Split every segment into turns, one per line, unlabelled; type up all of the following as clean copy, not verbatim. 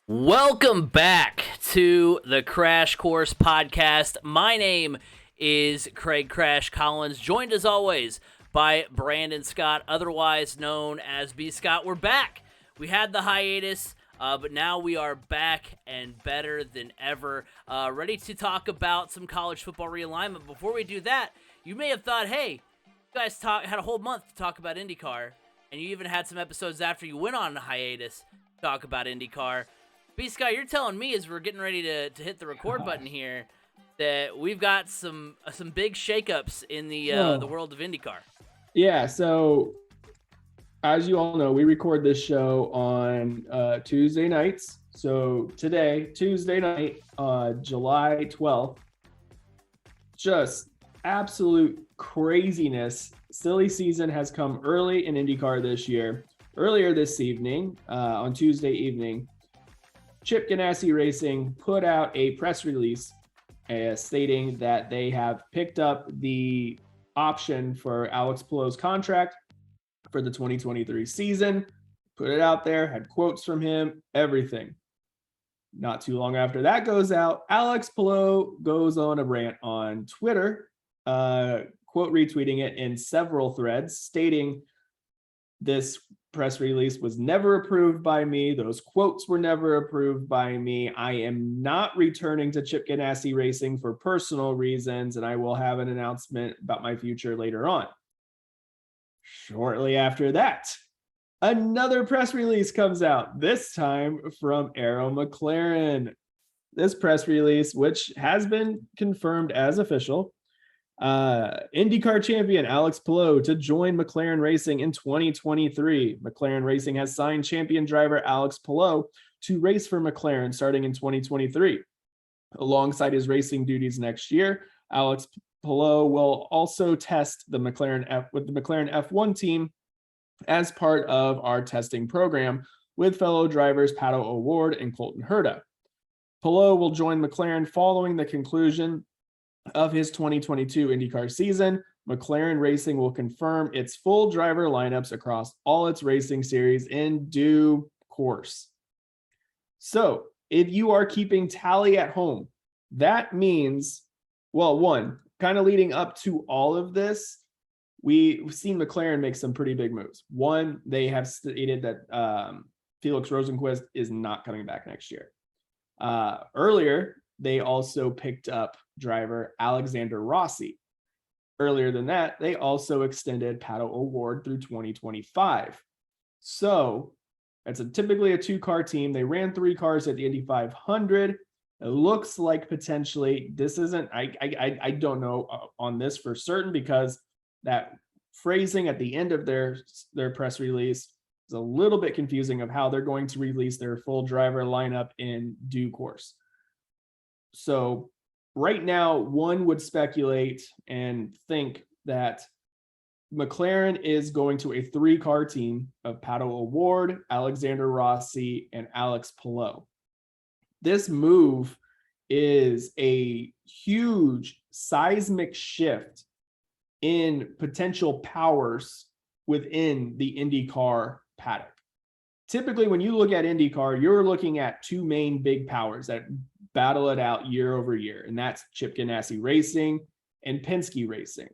Welcome back to the Crash Course podcast. My name is CraigCrash Collins, joined as always by Brandon Scott, otherwise known as B. Scott. We're back. We had the hiatus, but now we are back and better than ever, ready to talk about some college football realignment. Before we do that, you may have thought, hey, you guys had a whole month to talk about IndyCar, and you even had some episodes after you went on a hiatus to talk about IndyCar. B. Scott, you're telling me as we're getting ready to hit the record button here that we've got some big shakeups in the world of IndyCar.
Yeah, so as you all know, we record this show on Tuesday nights. So today, Tuesday night, July 12th, just absolute craziness. Silly season has come early in IndyCar this year. Earlier this evening, on Tuesday evening, Chip Ganassi Racing put out a press release stating that they have picked up the option for Alex Palou's contract for the 2023 season, put it out there, had quotes from him, everything. Not too long after that goes out, Alex Palou goes on a rant on Twitter, quote retweeting it in several threads, stating this press release was never approved by me. Those quotes were never approved by me. I am not returning to Chip Ganassi Racing for personal reasons, and I will have an announcement about my future later on. Shortly after that, another press release comes out, this time from Arrow McLaren. This press release, which has been confirmed as official, IndyCar champion Alex Palou to join McLaren Racing in 2023. McLaren Racing has signed champion driver Alex Palou to race for McLaren starting in 2023. Alongside his racing duties next year, Alex Palou will also test the McLaren F1 team as part of our testing program with fellow drivers Pato O'Ward and Colton Herta. Palou will join McLaren following the conclusion of his 2022 IndyCar season. McLaren Racing will confirm its full driver lineups across all its racing series in due course. So if you are keeping tally at home, that means, well, one, kind of leading up to all of this, we've seen McLaren make some pretty big moves. One, they have stated that Felix Rosenqvist is not coming back next year. Earlier, they also picked up driver Alexander Rossi. Earlier than that, they also extended Pato O'Ward through 2025. So it's typically a two-car team. They ran 3 cars at the Indy 500. It looks like potentially this isn't, I don't know on this for certain, because that phrasing at the end of their press release is a little bit confusing of how they're going to release their full driver lineup in due course. So right now, one would speculate and think that McLaren is going to a 3-car team of Pato O'Ward, Alexander Rossi, and Alex Palou. This move is a huge seismic shift in potential powers within the IndyCar paddock. Typically, when you look at IndyCar, you're looking at 2 main big powers that battle it out year over year, and that's Chip Ganassi Racing and Penske Racing.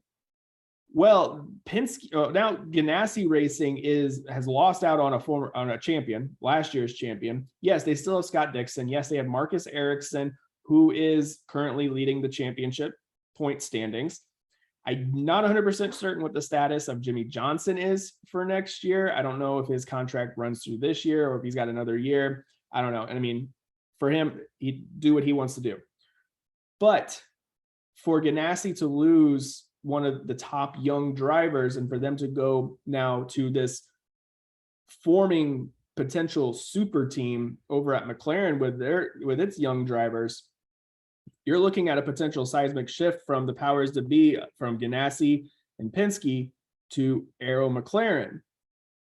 Well, now Ganassi Racing has lost out on a champion, last year's champion. Yes, they still have Scott Dixon. Yes, they have Marcus Ericsson, who is currently leading the championship point standings. I'm not 100% certain what the status of Jimmy Johnson is for next year. I don't know if his contract runs through this year or if he's got another year. I don't know. And I mean, for him, he'd do what he wants to do. But for Ganassi to lose one of the top young drivers and for them to go now to this forming potential super team over at McLaren with its young drivers, you're looking at a potential seismic shift from the powers to be from Ganassi and Penske to Arrow McLaren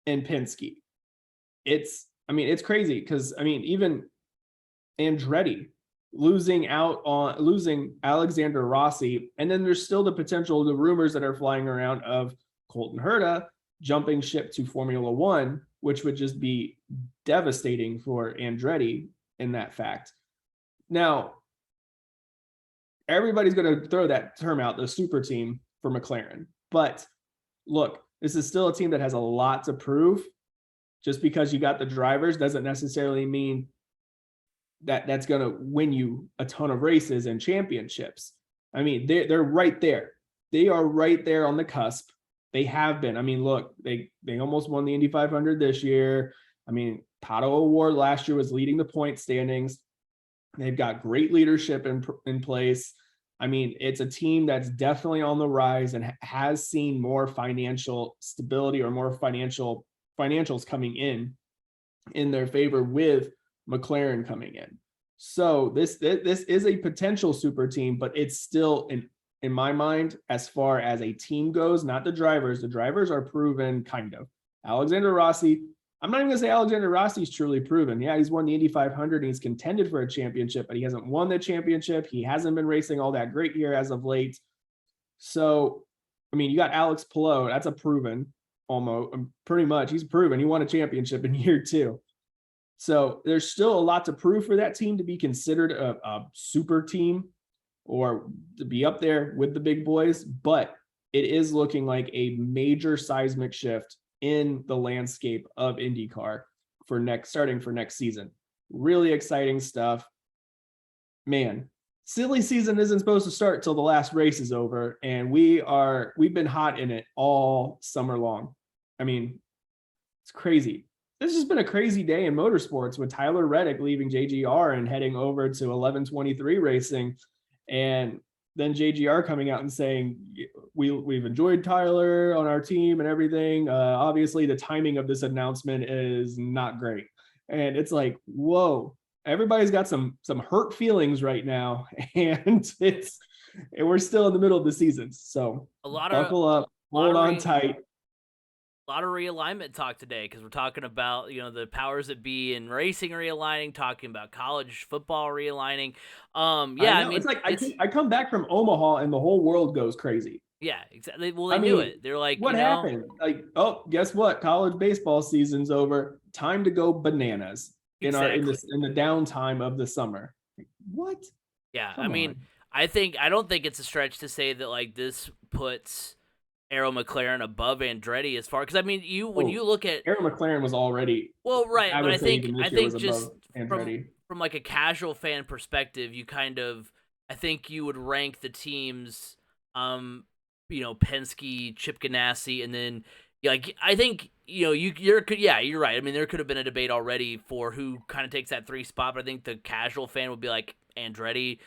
and Penske. It's crazy because, even Andretti losing Alexander Rossi, and then there's still the potential, the rumors that are flying around of Colton Herta jumping ship to Formula One, which would just be devastating for Andretti in that fact. Now, everybody's going to throw that term out, the super team for McLaren. But look, this is still a team that has a lot to prove. Just because you got the drivers doesn't necessarily mean that that's going to win you a ton of races and championships. I mean, they're right there. They are right there on the cusp. They have been. I mean, look, they almost won the Indy 500 this year. I mean, Pato O'Ward last year was leading the point standings. They've got great leadership in place. I mean, it's a team that's definitely on the rise and has seen more financial stability or more financials coming in their favor with McLaren coming in. So this is a potential super team, but it's still in my mind, as far as a team goes, not the drivers. The drivers are proven, kind of. Alexander Rossi, I'm not even going to say Alexander Rossi's truly proven. Yeah, he's won the Indy 500 and he's contended for a championship, but he hasn't won the championship. He hasn't been racing all that great here as of late. So, I mean, you got Alex Palou. That's a proven, almost, pretty much. He's proven. He won a championship in year 2. So there's still a lot to prove for that team to be considered a super team or to be up there with the big boys. But it is looking like a major seismic shift in the landscape of IndyCar starting for next season. Really exciting stuff. Man, silly season isn't supposed to start till the last race is over, and we've been hot in it all summer long. I mean, it's crazy. This has been a crazy day in motorsports with Tyler Reddick leaving JGR and heading over to 1123 Racing, and then JGR coming out and saying, we've enjoyed Tyler on our team and everything. Obviously, the timing of this announcement is not great. And it's like, whoa, everybody's got some hurt feelings right now. And we're still in the middle of the season. So buckle up, hold on tight.
A lot of realignment talk today because we're talking about, the powers that be in racing realigning, talking about college football realigning. I mean,
it's like I come back from Omaha and the whole world goes crazy.
Yeah, exactly. Well, they knew it. They're like,
what happened? Like, oh, guess what? College baseball season's over. Time to go bananas in the downtime of the summer. What?
Yeah, I mean, I don't think it's a stretch to say that like this puts Arrow McLaren above Andretti as far, because I mean, when you look at
Arrow McLaren was already
right, but I think just
Andretti.
From like a casual fan perspective, I think you would rank the teams, Penske, Chip Ganassi, and then I think you're right. I mean, there could have been a debate already for who kind of takes that 3 spot, but I think the casual fan would be like Andretti,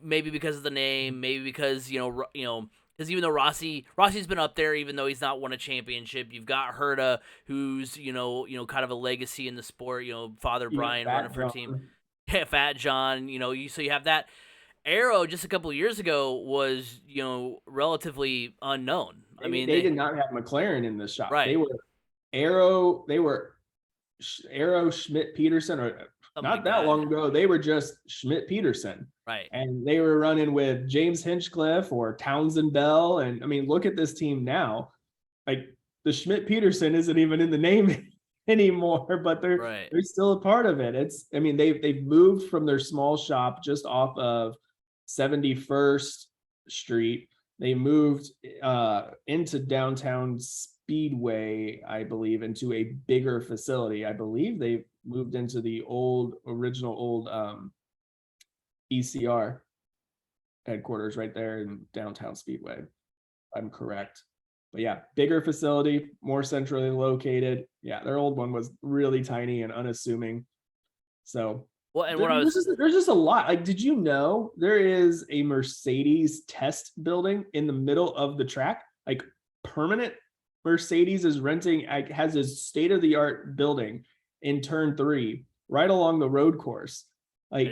maybe because of the name, maybe because because even though Rossi's been up there, even though he's not won a championship, you've got Herta, who's kind of a legacy in the sport. Father Brian running for a team, Fat John. So you have that. Arrow just a couple of years ago was relatively unknown.
I mean, they did not have McLaren in the shop.
Right.
They were Arrow Schmidt Peterson, or something not like that long ago. They were just Schmidt Peterson.
Right.
And they were running with James Hinchcliffe or Townsend Bell. And I mean, look at this team now. Like, the Schmidt Peterson isn't even in the name anymore, but they're still a part of it. They've moved from their small shop just off of 71st Street. They moved into downtown Speedway, I believe, into a bigger facility. I believe they moved into the original ECR headquarters right there in downtown Speedway. I'm correct. But yeah, bigger facility, more centrally located. Yeah, their old one was really tiny and unassuming. So there's just a lot. Like, did you know there is a Mercedes test building in the middle of the track? Like, permanent. Mercedes is has a state-of-the-art building in turn 3 right along the road course. Like,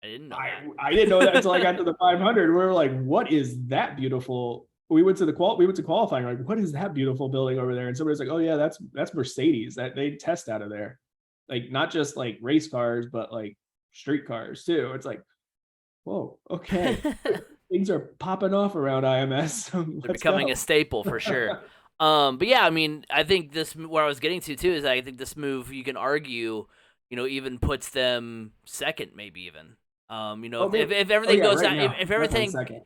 I didn't know
I didn't know that until I got to the 500. We were like, what is that beautiful? We went to qualifying. Like, what is that beautiful building over there? And somebody's like, oh yeah, that's Mercedes. That they test out of there. Like, not just like race cars, but like street cars too. It's like, whoa, okay. Things are popping off around IMS.
They're becoming a staple for sure. But yeah, I mean, I think where I was getting to too is I think this move, you can argue, even puts them second, maybe even.
Oh,
If
oh
everything
yeah,
goes
right
down,
now,
if
definitely
everything,
second.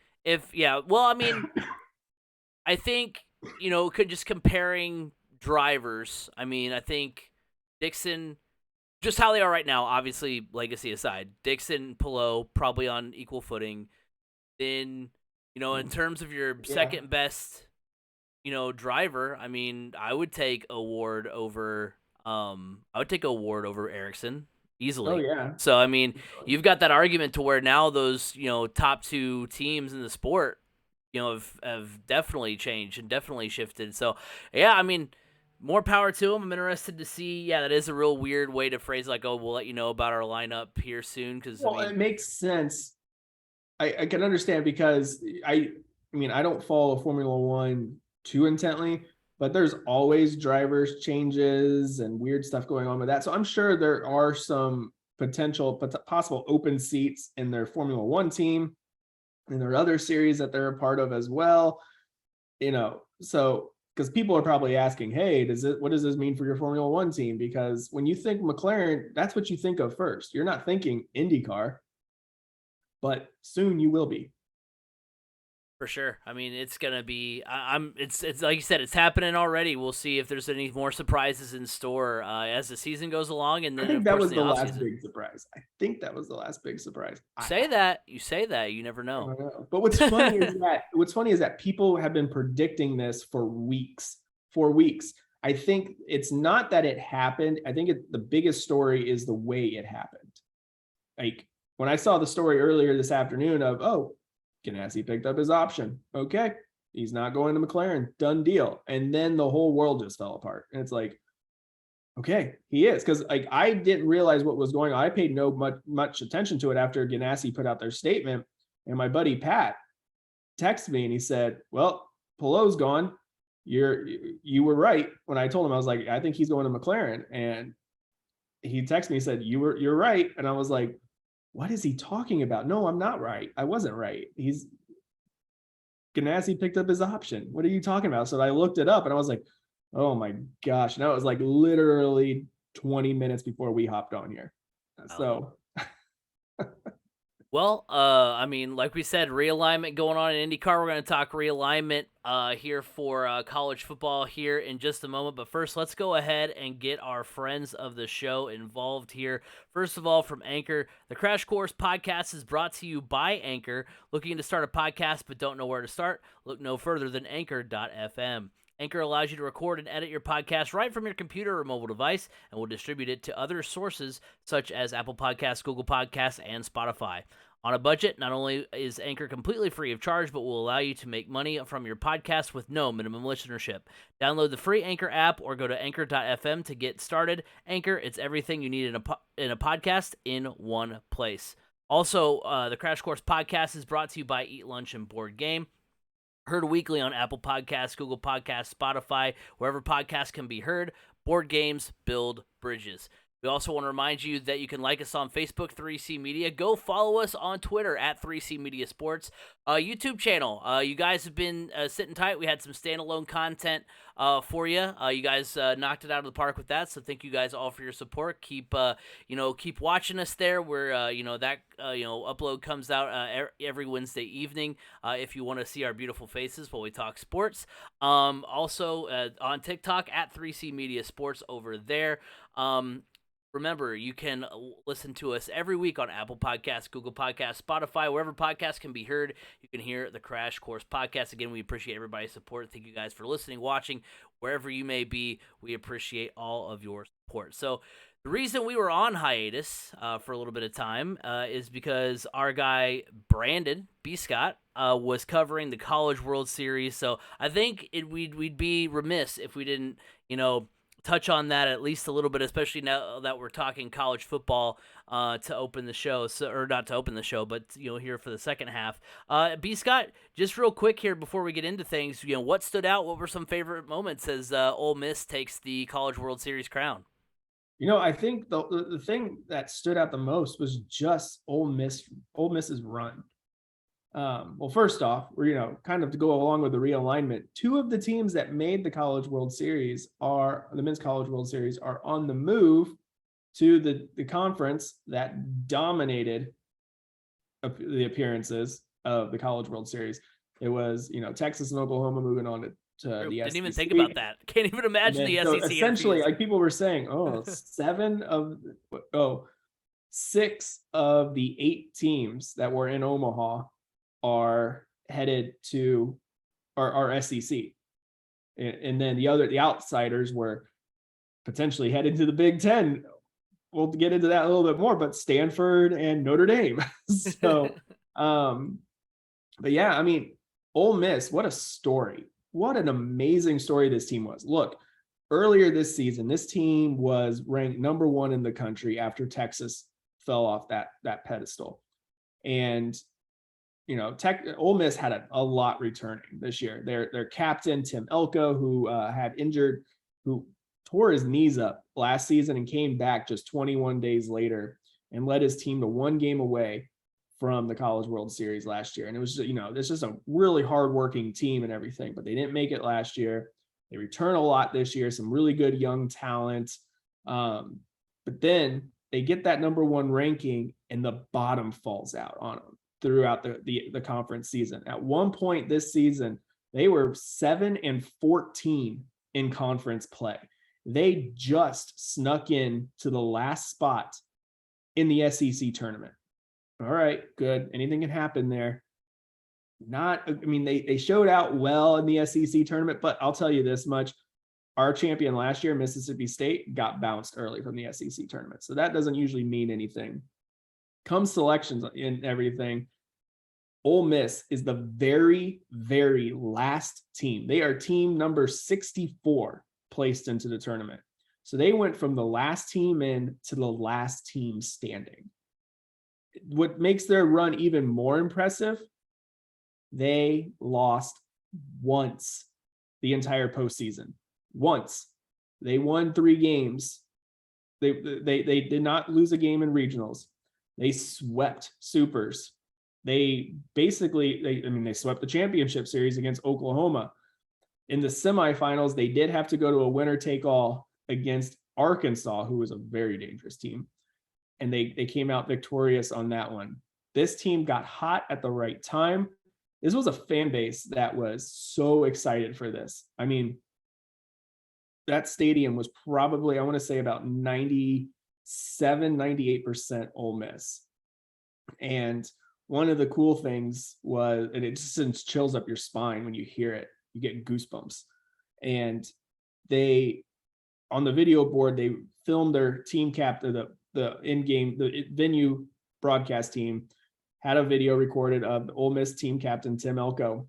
well, I mean, I think, could just comparing drivers. I mean, I think Dixon, just how they are right now, obviously, legacy aside, Dixon, Pillow, probably on equal footing. Then, in terms of your
Yeah.
second best, driver, I mean, I would take Award over Ericsson
Oh
easily.
yeah.
So, I mean, you've got that argument to where now those, top two teams in the sport, have definitely changed and definitely shifted. So, yeah, I mean, more power to them. I'm interested to see. Yeah, that is a real weird way to phrase like, oh, we'll let you know about our lineup here soon. Because, I
Well,
mean,
it makes sense. I can understand because I mean I don't follow Formula One too intently, but there's always drivers changes and weird stuff going on with that. So I'm sure there are some potential possible open seats in their Formula One team and there are other series that they're a part of as well. So because people are probably asking, hey, what does this mean for your Formula One team? Because when you think McLaren, that's what you think of first. You're not thinking IndyCar, but soon you will be.
for sure. I mean, it's gonna be. It's like you said. It's happening already. We'll see if there's any more surprises in store as the season goes along, and
I
then
think
of
that
course
was
in
the
the off
last
season.
big surprise. I think that was the last big surprise.
You say that. You never
I
know.
don't know. But what's funny is that people have been predicting this for weeks. For weeks. I think it's not that it happened. I think the biggest story is the way it happened. Like when I saw the story earlier this afternoon of, oh, Ganassi picked up his option. Okay, he's not going to McLaren. Done deal. And then the whole world just fell apart. And it's like, okay, he is, because like I didn't realize what was going on. I paid no much attention to it after Ganassi put out their statement, and my buddy Pat texted me and he said, "Well, Pelot's gone. You were right." When I told him, I was like, "I think he's going to McLaren," and he texted me and said, "You're right," and I was like, "What is he talking about? No, I'm not right. I wasn't right. He's Ganassi picked up his option. What are you talking about?" So I looked it up and I was like, oh my gosh. And that was like literally 20 minutes before we hopped on here.
Wow.
So
Well, I mean, like we said, realignment going on in IndyCar. We're going to talk realignment here for college football here in just a moment. But first, let's go ahead and get our friends of the show involved here. First of all, from Anchor, the Crash Course podcast is brought to you by Anchor. Looking to start a podcast but don't know where to start? Look no further than Anchor.fm. Anchor allows you to record and edit your podcast right from your computer or mobile device and will distribute it to other sources such as Apple Podcasts, Google Podcasts, and Spotify. On a budget, not only is Anchor completely free of charge, but will allow you to make money from your podcast with no minimum listenership. Download the free Anchor app or go to Anchor.fm to get started. Anchor, it's everything you need in a podcast in one place. Also, the Crash Course podcast is brought to you by Eat Lunch and Board Game. Heard weekly on Apple Podcasts, Google Podcasts, Spotify, wherever podcasts can be heard. Board games build bridges. We also want to remind you that you can like us on Facebook, 3C Media. Go follow us on Twitter at 3C Media Sports. YouTube channel. You guys have been sitting tight. We had some standalone content for you. You guys knocked it out of the park with that. So thank you guys all for your support. Keep watching us there. Where upload comes out every Wednesday evening. If you want to see our beautiful faces while we talk sports. Also on TikTok at 3C Media Sports over there. Remember, you can listen to us every week on Apple Podcasts, Google Podcasts, Spotify, wherever podcasts can be heard. You can hear the Crash Course podcast. Again, we appreciate everybody's support. Thank you guys for listening, watching, wherever you may be. We appreciate all of your support. So the reason we were on hiatus for a little bit of time is because our guy, Brandon B. Scott, was covering the College World Series. So I think we'd be remiss if we didn't, touch on that at least a little bit, especially now that we're talking college football to open the show, or not to open the show, but here for the second half. B. Scott, just real quick here before we get into things, what stood out? What were some favorite moments as Ole Miss takes the College World Series crown?
I think the thing that stood out the most was just Ole Miss's run. Well, first off, we're kind of to go along with the realignment. Two of the teams that made the College World Series the Men's College World Series are on the move to the conference that dominated the appearances of the College World Series. It was, Texas and Oklahoma moving on to the
Didn't
SEC.
even think about that. Can't even imagine the
So
SEC.
essentially, like people were saying, six of the 8 teams that were in Omaha are headed to our SEC. And then the outsiders were potentially headed to the Big Ten. We'll get into that a little bit more, but Stanford and Notre Dame. So, but yeah, I mean, Ole Miss, what a story. What an amazing story this team was. Look, earlier this season, this team was ranked number 1 in the country after Texas fell off that pedestal. And, Ole Miss had a lot returning this year. Their captain, Tim Elko, who who tore his knees up last season and came back just 21 days later and led his team to 1 game away from the College World Series last year. And it was, it's just a really hardworking team and everything, but they didn't make it last year. They return a lot this year, some really good young talent. But then they get that number 1 ranking and the bottom falls out on them throughout the conference season. At one point this season, they were 7-14 in conference play. They just snuck in to the last spot in the SEC tournament. All right, good. Anything can happen there. They showed out well in the SEC tournament, but I'll tell you this much. Our champion last year, Mississippi State, got bounced early from the SEC tournament. So that doesn't usually mean anything. Come selections and everything, Ole Miss is the very, very last team. They are team number 64 placed into the tournament. So they went from the last team in to the last team standing. What makes their run even more impressive, they lost once the entire postseason. Once. They won 3 games. They did not lose a game in regionals. They swept supers. They swept the championship series against Oklahoma. In the semifinals, they did have to go to a winner-take-all against Arkansas, who was a very dangerous team. And they came out victorious on that one. This team got hot at the right time. This was a fan base that was so excited for this. I mean, that stadium was probably, I want to say about 98% Ole Miss. And one of the cool things was, and it just sends chills up your spine when you hear it, you get goosebumps. And they, on the video board, they filmed their team captain, the in-game, the venue broadcast team had a video recorded of the Ole Miss team captain, Tim Elko,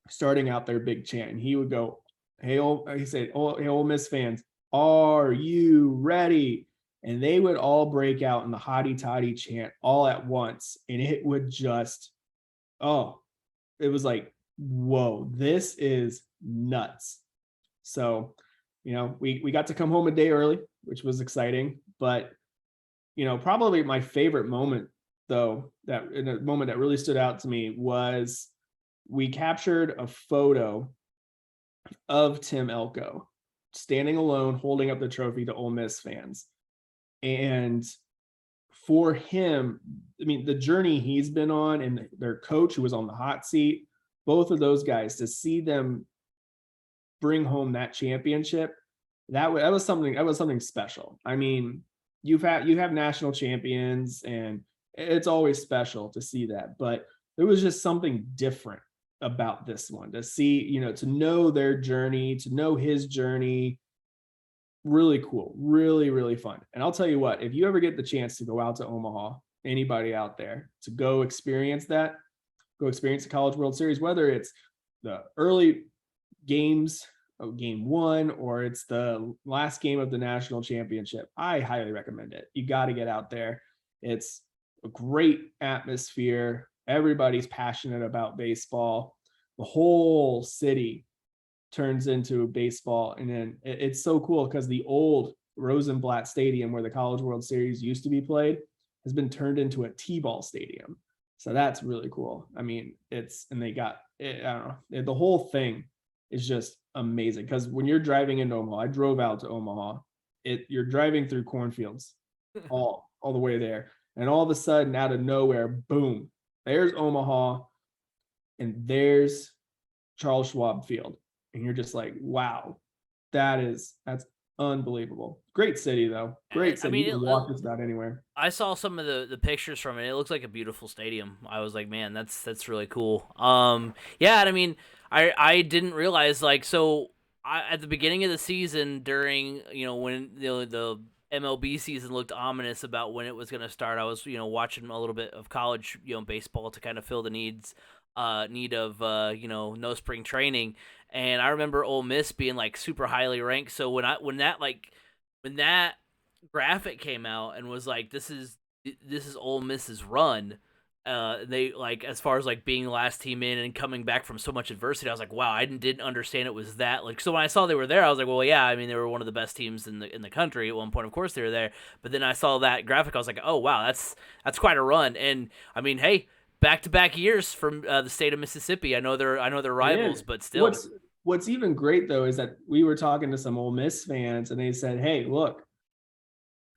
starting out their big chant. And he would go, hey, Ole Miss fans, are you ready? And they would all break out in the hotty toddy chant all at once. And it would just, it was like, whoa, this is nuts. So, we got to come home a day early, which was exciting. But, probably my favorite moment, though, that in a moment that really stood out to me was we captured a photo of Tim Elko standing alone, holding up the trophy to Ole Miss fans. And for him, the journey he's been on, and their coach who was on the hot seat, both of those guys, to see them bring home that championship, that was something special. I mean, you have national champions, and it's always special to see that, but there was just something different about this one, to see, to know their journey, to know his journey. Really cool, really, really fun. And I'll tell you what, if you ever get the chance to go out to Omaha, anybody out there, to go experience the College World Series, whether it's the early games of game 1 or it's the last game of the national championship, I highly recommend it. You got to get out there. It's a great atmosphere. Everybody's passionate about baseball. The whole city turns into baseball. And then it's so cool because the old Rosenblatt Stadium, where the College World Series used to be played, has been turned into a T-ball stadium. So that's really cool. I mean, they got it, I don't know, the whole thing is just amazing. Because when you're driving into Omaha, I drove out to Omaha, you're driving through cornfields all the way there. And all of a sudden, out of nowhere, boom, there's Omaha and there's Charles Schwab Field. And you're just like, wow, that's unbelievable. Great city though. Great
I
city.
mean,
You can walk just about anywhere.
I saw some of the pictures from it. It looks like a beautiful stadium. I was like, man, that's really cool. Yeah, and I mean, I didn't realize like at the beginning of the season during when the MLB season looked ominous about when it was going to start. I was watching a little bit of college baseball to kind of fill the need of no spring training, and I remember Ole Miss being like super highly ranked. So when that graphic came out and was like, this is Ole Miss's run. They like as far as like being the last team in and coming back from so much adversity. I was like, wow, I didn't understand it was that like. So when I saw they were there, I was like, well, yeah, I mean they were one of the best teams in the country at one point. Of course they were there, but then I saw that graphic, I was like, oh wow, that's quite a run. And I mean, hey, back-to-back years from the state of Mississippi. I know they're rivals, but still.
What's even great though is that we were talking to some Ole Miss fans and they said, hey, look,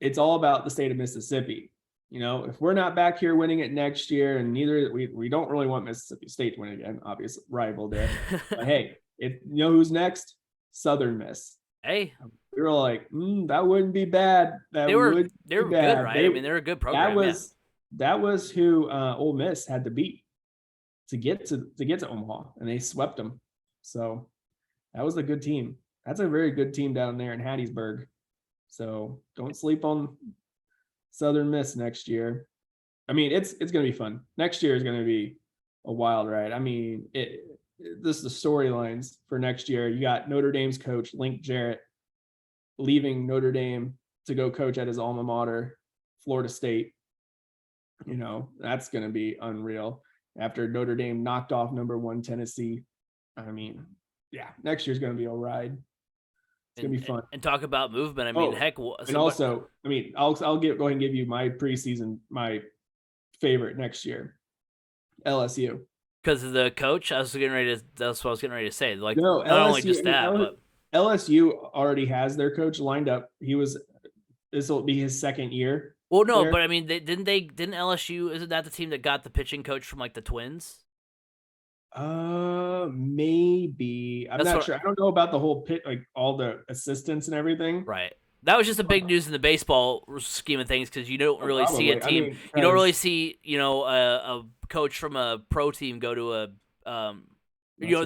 it's all about the state of Mississippi. If we're not back here winning it next year, and neither we don't really want Mississippi State to win again, obvious rival there. But hey, if who's next? Southern Miss.
Hey,
we were like, that wouldn't be bad.
They were good, right? I mean, they're a good program.
That was who Ole Miss had to beat to get to Omaha, and they swept them. So that was a good team. That's a very good team down there in Hattiesburg. So don't sleep on Southern Miss next year. I mean, it's going to be fun. Next year is going to be a wild ride. I mean, this is the storylines for next year. You got Notre Dame's coach, Link Jarrett, leaving Notre Dame to go coach at his alma mater, Florida State. That's going to be unreal. After Notre Dame knocked off number 1 Tennessee. I mean, yeah, next year's going to be a ride. It's gonna be fun.
And talk about movement. I mean, heck.
And also, I mean, I'll go ahead and give you my preseason, my favorite next year, LSU.
Because of the coach, that's what I was getting ready to say. Like,
no,
not only just that, but
LSU already has their coach lined up. This will be his second year.
Well, no, there. But I mean, didn't LSU? Isn't that the team that got the pitching coach from like the Twins?
Maybe. I'm not sure. I don't know about the whole pit, like all the assistants and everything.
Right. That was just a big news in the baseball scheme of things because you don't really see a team. You don't really see a coach from a pro team go to a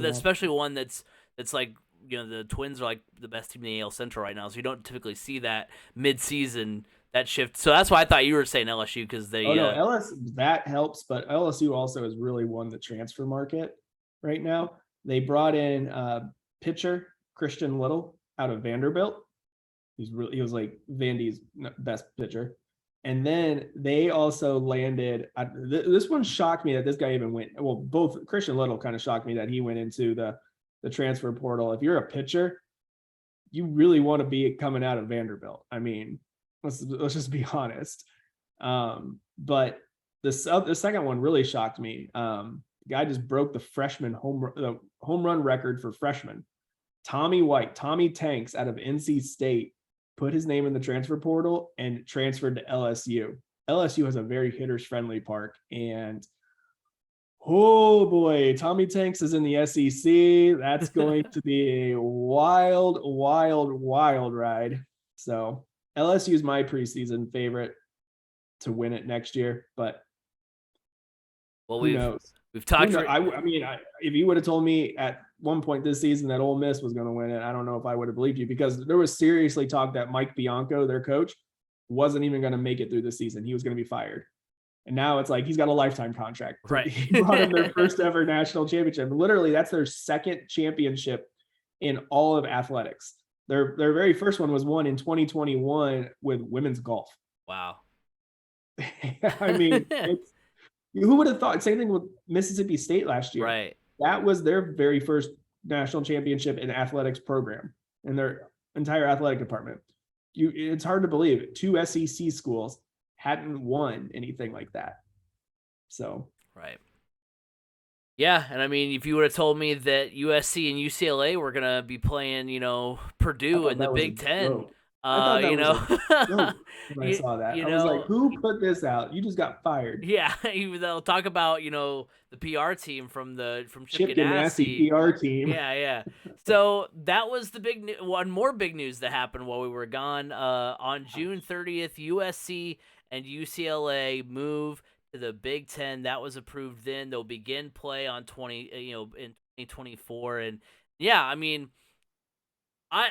especially one that's like the Twins are like the best team in the AL Central right now, so you don't typically see that mid-season that shift. So that's why I thought you were saying LSU because they.
Oh no, LSU that helps, but LSU also has really won the transfer market right now. They brought in pitcher Christian Little out of Vanderbilt. He was like Vandy's best pitcher, and then they also landed. This one shocked me that this guy even went. Well, both Christian Little kind of shocked me that he went into the transfer portal. If you're a pitcher, you really want to be coming out of Vanderbilt. I mean. Let's just be honest. But the second one really shocked me. The guy just broke the freshman home run record for freshmen. Tommy Tanks out of NC State put his name in the transfer portal and transferred to LSU. LSU has a very hitters friendly park, and oh boy, Tommy Tanks is in the SEC. That's going to be a wild ride. So LSU is my preseason favorite to win it next year, but who knows?
We've talked.
I mean, if you would have told me at one point this season that Ole Miss was going to win it, I don't know if I would have believed you because there was seriously talk that Mike Bianco, their coach, wasn't even going to make it through the season. He was going to be fired. And now it's like he's got a lifetime contract.
Right.
He brought them their first ever national championship. Literally, that's their second championship in all of athletics. Their very first one was won in 2021 with women's golf.
Wow.
I mean, who would have thought? Same thing with Mississippi State last year.
Right.
That was their very first national championship in athletics program in their entire athletic department. It's hard to believe 2 SEC schools hadn't won anything like that. So.
Right. Yeah, and I mean, if you would have told me that USC and UCLA were going to be playing, Purdue in the Big Ten,
I thought that
You
was
know,
a joke when I saw that.
you
I was like,
know,
who put this out? You just got fired.
yeah, they'll talk about the PR team from Chip
Chip Ganassi
Ganassi.
PR team.
Yeah, yeah. So that was the one more big news that happened while we were gone. On June 30th, USC and UCLA move to the Big Ten. That was approved then. They'll begin play on in 2024. And yeah, I mean, I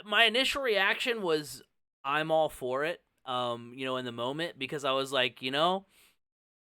my initial reaction was I'm all for it. In the moment because I was like,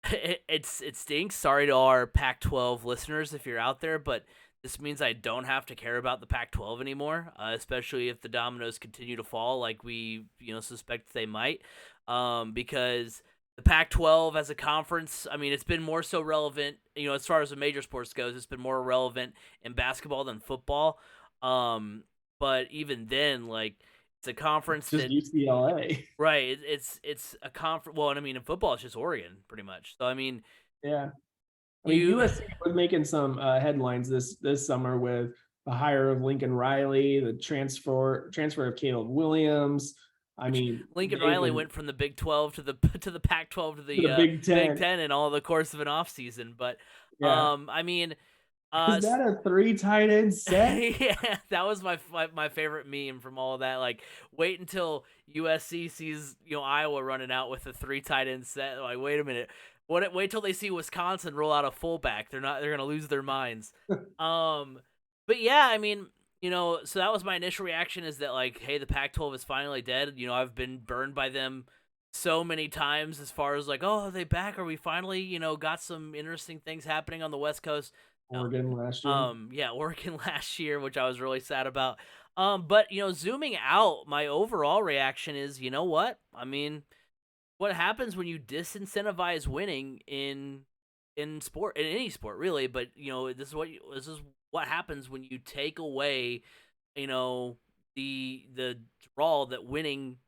it stinks. Sorry to our Pac-12 listeners if you're out there, but this means I don't have to care about the Pac-12 anymore, especially if the dominoes continue to fall like we suspect they might. Because the Pac-12 as a conference, I mean, it's been more so relevant. As far as the major sports goes, it's been more relevant in basketball than football. But even then, like it's a conference
Just
that
UCLA.
right. It's a conference. Well, and I mean, in football, it's just Oregon, pretty much. So I mean,
Yeah. I mean,
you
USC was making some headlines this summer with the hire of Lincoln Riley, the transfer of Caleb Williams. I
which
mean,
Lincoln
they've
Riley
been
went from the Big 12 to the to the Pac-12 to
to
the
the Big
Big
Ten.
10 in all the course of an off season. But
Yeah.
I mean,
Is that a 3 tight end set?
yeah, that was my favorite meme from all of that. Like, wait until USC sees Iowa running out with a 3 tight end set. Like, wait a minute. Wait till they see Wisconsin roll out a fullback. They're gonna lose their minds. Um, but yeah, I mean, so that was my initial reaction is that like, hey, the Pac-12 is finally dead. I've been burned by them so many times as far as like, oh, are they back? Are we finally got some interesting things happening on the West Coast? No.
Oregon last year.
Yeah, Oregon last year, which I was really sad about. But zooming out, my overall reaction is, you know what? I mean, what happens when you disincentivize winning in sport, in any sport, really? But this is what happens when you take away, you know, the draw that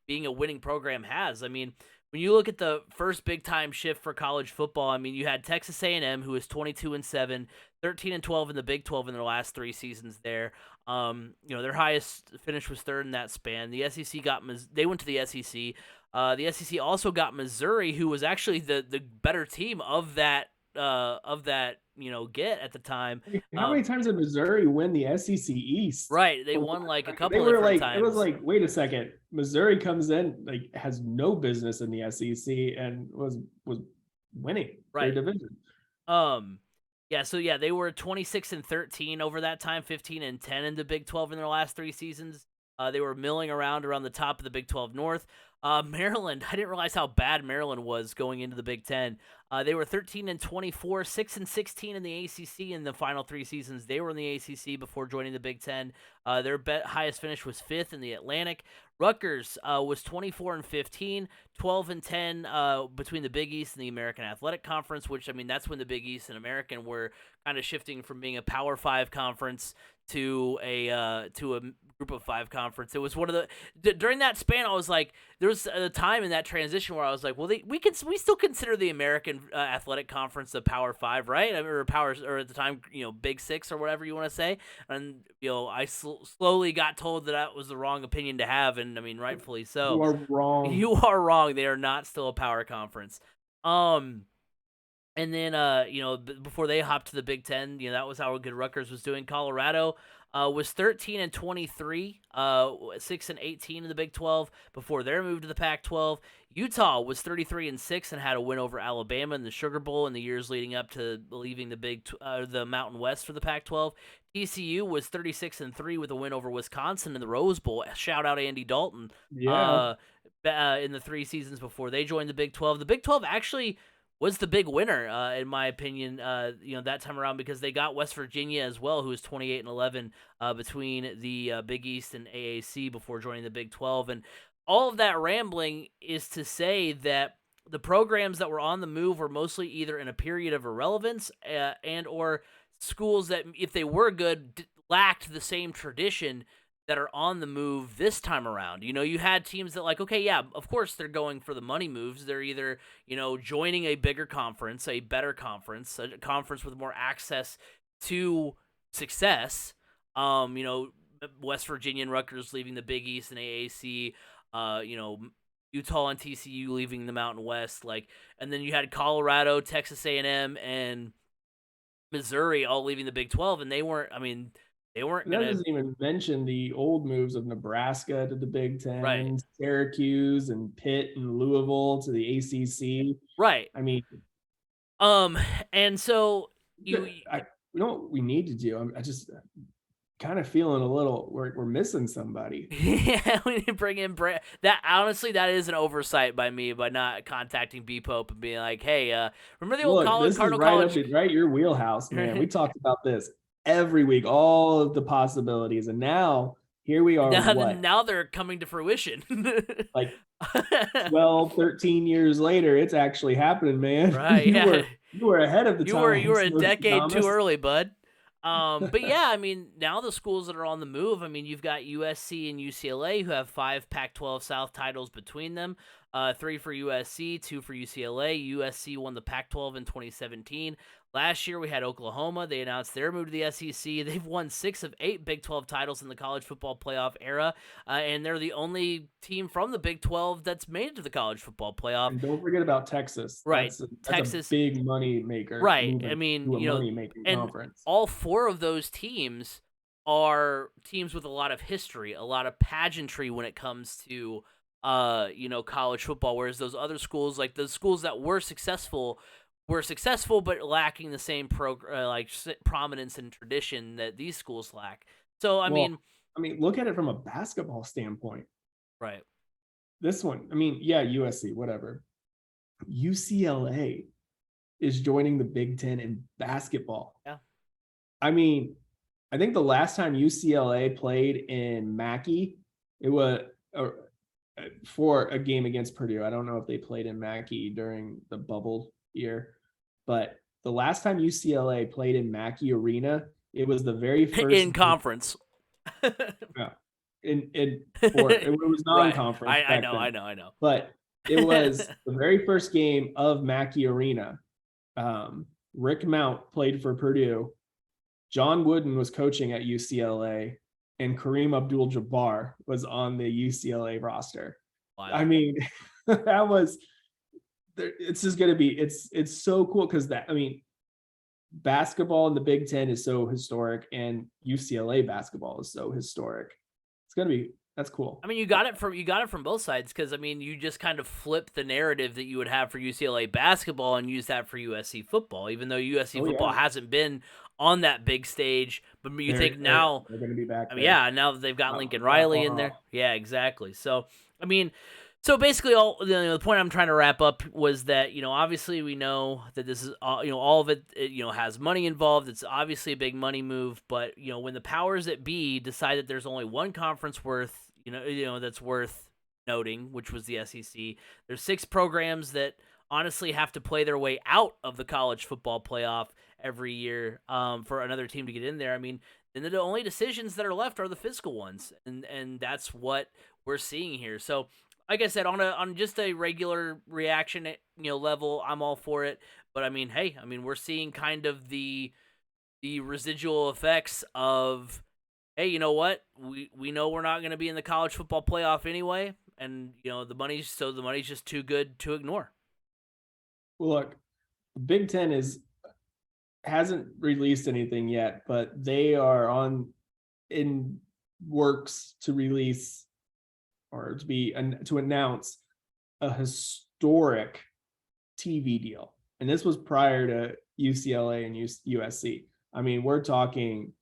being a winning program has. I mean, when you look at the first big time shift for college football, I mean, you had Texas A&M who was 22-7, 13-12 in the Big 12 in their last 3 seasons there. Their highest finish was third in that span. The SEC they went to the SEC. The SEC also got Missouri, who was actually the better team of that get at the time.
How many times did Missouri win the SEC East?
Right, they won like a couple
They
of
were
different
like,
times.
it was like, wait a second, Missouri comes in like has no business in the SEC and was winning their division.
Yeah, they were 26-13 over that time, 15-10 in the Big 12 in their last 3 seasons. They were milling around the top of the Big 12 North. Maryland, I didn't realize how bad Maryland was going into the Big 10. They were 13-24, 6-16 in the ACC in the final 3 seasons. They were in the ACC before joining the Big 10. Their highest finish was 5th in the Atlantic. Rutgers was 24-15, 12-10 between the Big East and the American Athletic Conference, which, I mean, that's when the Big East and American were kind of shifting from being a Power 5 conference to a Group of 5 conference. It was one of during that span, I was like, there was a time in that transition where I was like, well, we still consider the American Athletic Conference a Power 5, right? I mean, or at the time, Big 6 or whatever you want to say. And I slowly got told that was the wrong opinion to have, and I mean, rightfully so.
You are wrong.
You are wrong. They are not still a power conference. And then, before they hopped to the Big Ten, that was how good Rutgers was doing. Colorado was 13-23, 6-18 in the Big 12 before their move to the Pac-12. Utah was 33-6 and had a win over Alabama in the Sugar Bowl in the years leading up to leaving the Mountain West for the Pac-12. TCU was 36-3 with a win over Wisconsin in the Rose Bowl. Shout out Andy Dalton.
Yeah.
In the 3 seasons before they joined the Big 12. The Big 12 actually was the big winner, in my opinion, that time around because they got West Virginia as well, who was 28-11 between the Big East and AAC before joining the Big 12. And all of that rambling is to say that the programs that were on the move were mostly either in a period of irrelevance and or schools that, if they were good, lacked the same tradition that are on the move this time around. You had teams that like, okay, yeah, of course they're going for the money moves. They're either, joining a bigger conference, a better conference, a conference with more access to success. West Virginia and Rutgers leaving the Big East and AAC. Utah and TCU leaving the Mountain West. And then you had Colorado, Texas A&M, and Missouri all leaving the Big 12, and they weren't. I mean, they weren't
That
gonna.
doesn't even mention the old moves of Nebraska to the Big Ten,
right,
Syracuse and Pitt and Louisville to the ACC.
right.
I mean,
and so you
know what we need to do? I just kind of feeling a little we're missing somebody.
yeah, we need to bring in that. Honestly, that is an oversight by me by not contacting B Pope and being like, hey, remember the old
This
Cardinal
is
College?
right your wheelhouse, man. We talked about this every week, all of the possibilities, and now here we are.
Now they're coming to fruition.
Like 12, 13 years later, it's actually happening, man.
Right?
You were ahead of the time.
You were a decade too early, bud. But yeah, I mean, now the schools that are on the move, I mean, you've got USC and UCLA who have 5 Pac-12 South titles between them, 3 for USC, 2 for UCLA. USC won the Pac-12 in 2017. Last year we had Oklahoma. They announced their move to the SEC. They've won 6 of 8 Big 12 titles in the college football playoff era, and they're the only team from the Big 12 that's made it to the college football playoff.
And don't forget about Texas.
Right,
that's
Texas,
a big money maker.
Right, I mean,
money-making
and
conference.
all 4 of those teams are teams with a lot of history, a lot of pageantry when it comes to college football. Whereas those other schools, like the schools that were successful but lacking the same prominence and tradition that these schools lack. So I mean,
look at it from a basketball standpoint.
Right.
This one, USC, whatever. UCLA is joining the Big Ten in basketball.
Yeah.
I mean, I think the last time UCLA played in Mackey, it was for a game against Purdue. I don't know if they played in Mackey during the bubble year, but the last time UCLA played in Mackey Arena, it was the very first
in conference.
Yeah. It was non-conference.
Right. I know.
But it was the very first game of Mackey Arena. Rick Mount played for Purdue. John Wooden was coaching at UCLA, and Kareem Abdul-Jabbar was on the UCLA roster. Wow. I mean, that was. It's just going to be. It's so cool because basketball in the Big Ten is so historic, and UCLA basketball is so historic. It's going to be. That's cool.
I mean, you got it from both sides because you just kind of flip the narrative that you would have for UCLA basketball and use that for USC football, even though USC football hasn't been on that big stage. But you think now
they're going to be back.
Now that they've got Lincoln Riley in there. Yeah, exactly. So So basically, the point I'm trying to wrap up was that obviously we know that this is all of it has money involved. It's obviously a big money move, but when the powers that be decide that there's only one conference that's worth noting, which was the SEC. There's 6 programs that honestly have to play their way out of the college football playoff every year for another team to get in there. I mean, then the only decisions that are left are the fiscal ones, and that's what we're seeing here. So. Like I said, on just a regular reaction, level, I'm all for it. But we're seeing kind of the residual effects of, hey, you know what? We know we're not going to be in the college football playoff anyway, and the money's just too good to ignore.
Well, look, the Big Ten hasn't released anything yet, but they are in works to release. Or to announce a historic TV deal. And this was prior to UCLA and USC. I mean, we're talking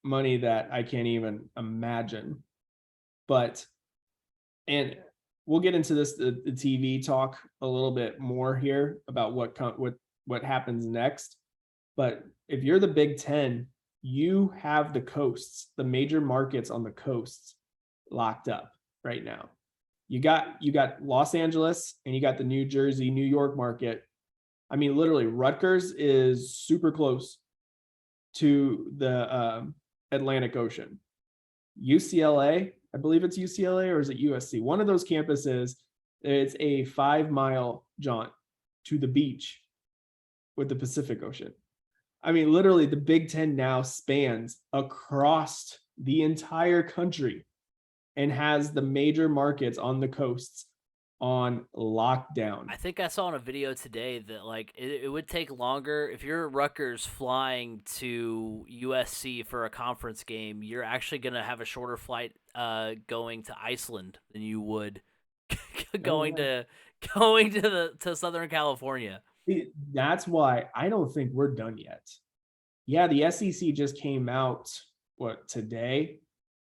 money that I can't even imagine. And we'll get into this, the TV talk a little bit more here about what happens next. But if you're the Big Ten, you have the coasts, the major markets on the coasts locked up right now. You got Los Angeles and you got the New Jersey, New York market. I mean, literally, Rutgers is super close to the Atlantic Ocean. UCLA, I believe it's UCLA, or is it USC? One of those campuses, it's a 5-mile jaunt to the beach with the Pacific Ocean. I mean, literally, the Big Ten now spans across the entire country and has the major markets on the coasts on lockdown.
I think I saw in a video today that like it would take longer if you're Rutgers flying to USC for a conference game. You're actually gonna have a shorter flight going to Iceland than you would going to to Southern California.
That's why I don't think we're done yet. Yeah, the SEC just came out today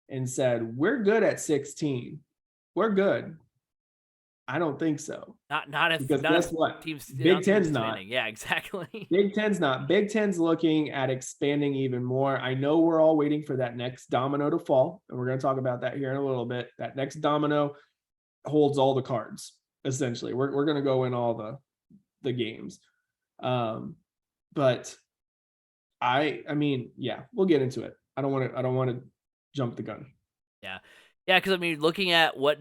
and said we're good at 16. We're good. I don't think so.
Not if
Because
not
guess
if
what?
teams
Big Ten's not.
demanding. Yeah, exactly.
Big Ten's not. Big Ten's looking at expanding even more. I know we're all waiting for that next domino to fall, and we're going to talk about that here in a little bit. That next domino holds all the cards, essentially. We're going to go in all the games. But I mean, yeah, we'll get into it. I don't want to jump the gun.
Yeah, because I mean, looking at what's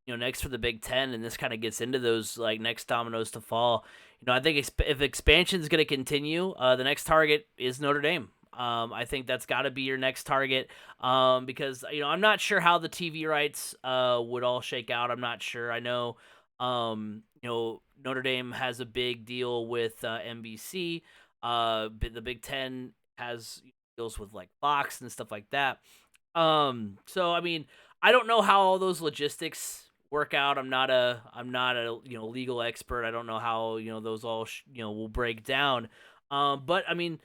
next for the Big Ten, and this kind of gets into those like next dominoes to fall. I think if expansion is going to continue, the next target is Notre Dame. I think that's got to be your next target because I'm not sure how the TV rights would all shake out. I'm not sure. I know Notre Dame has a big deal with NBC. The Big Ten has deals with like Fox and stuff like that. So I mean, I don't know how all those logistics work out. I'm not a legal expert. I don't know how those all will break down. But I mean,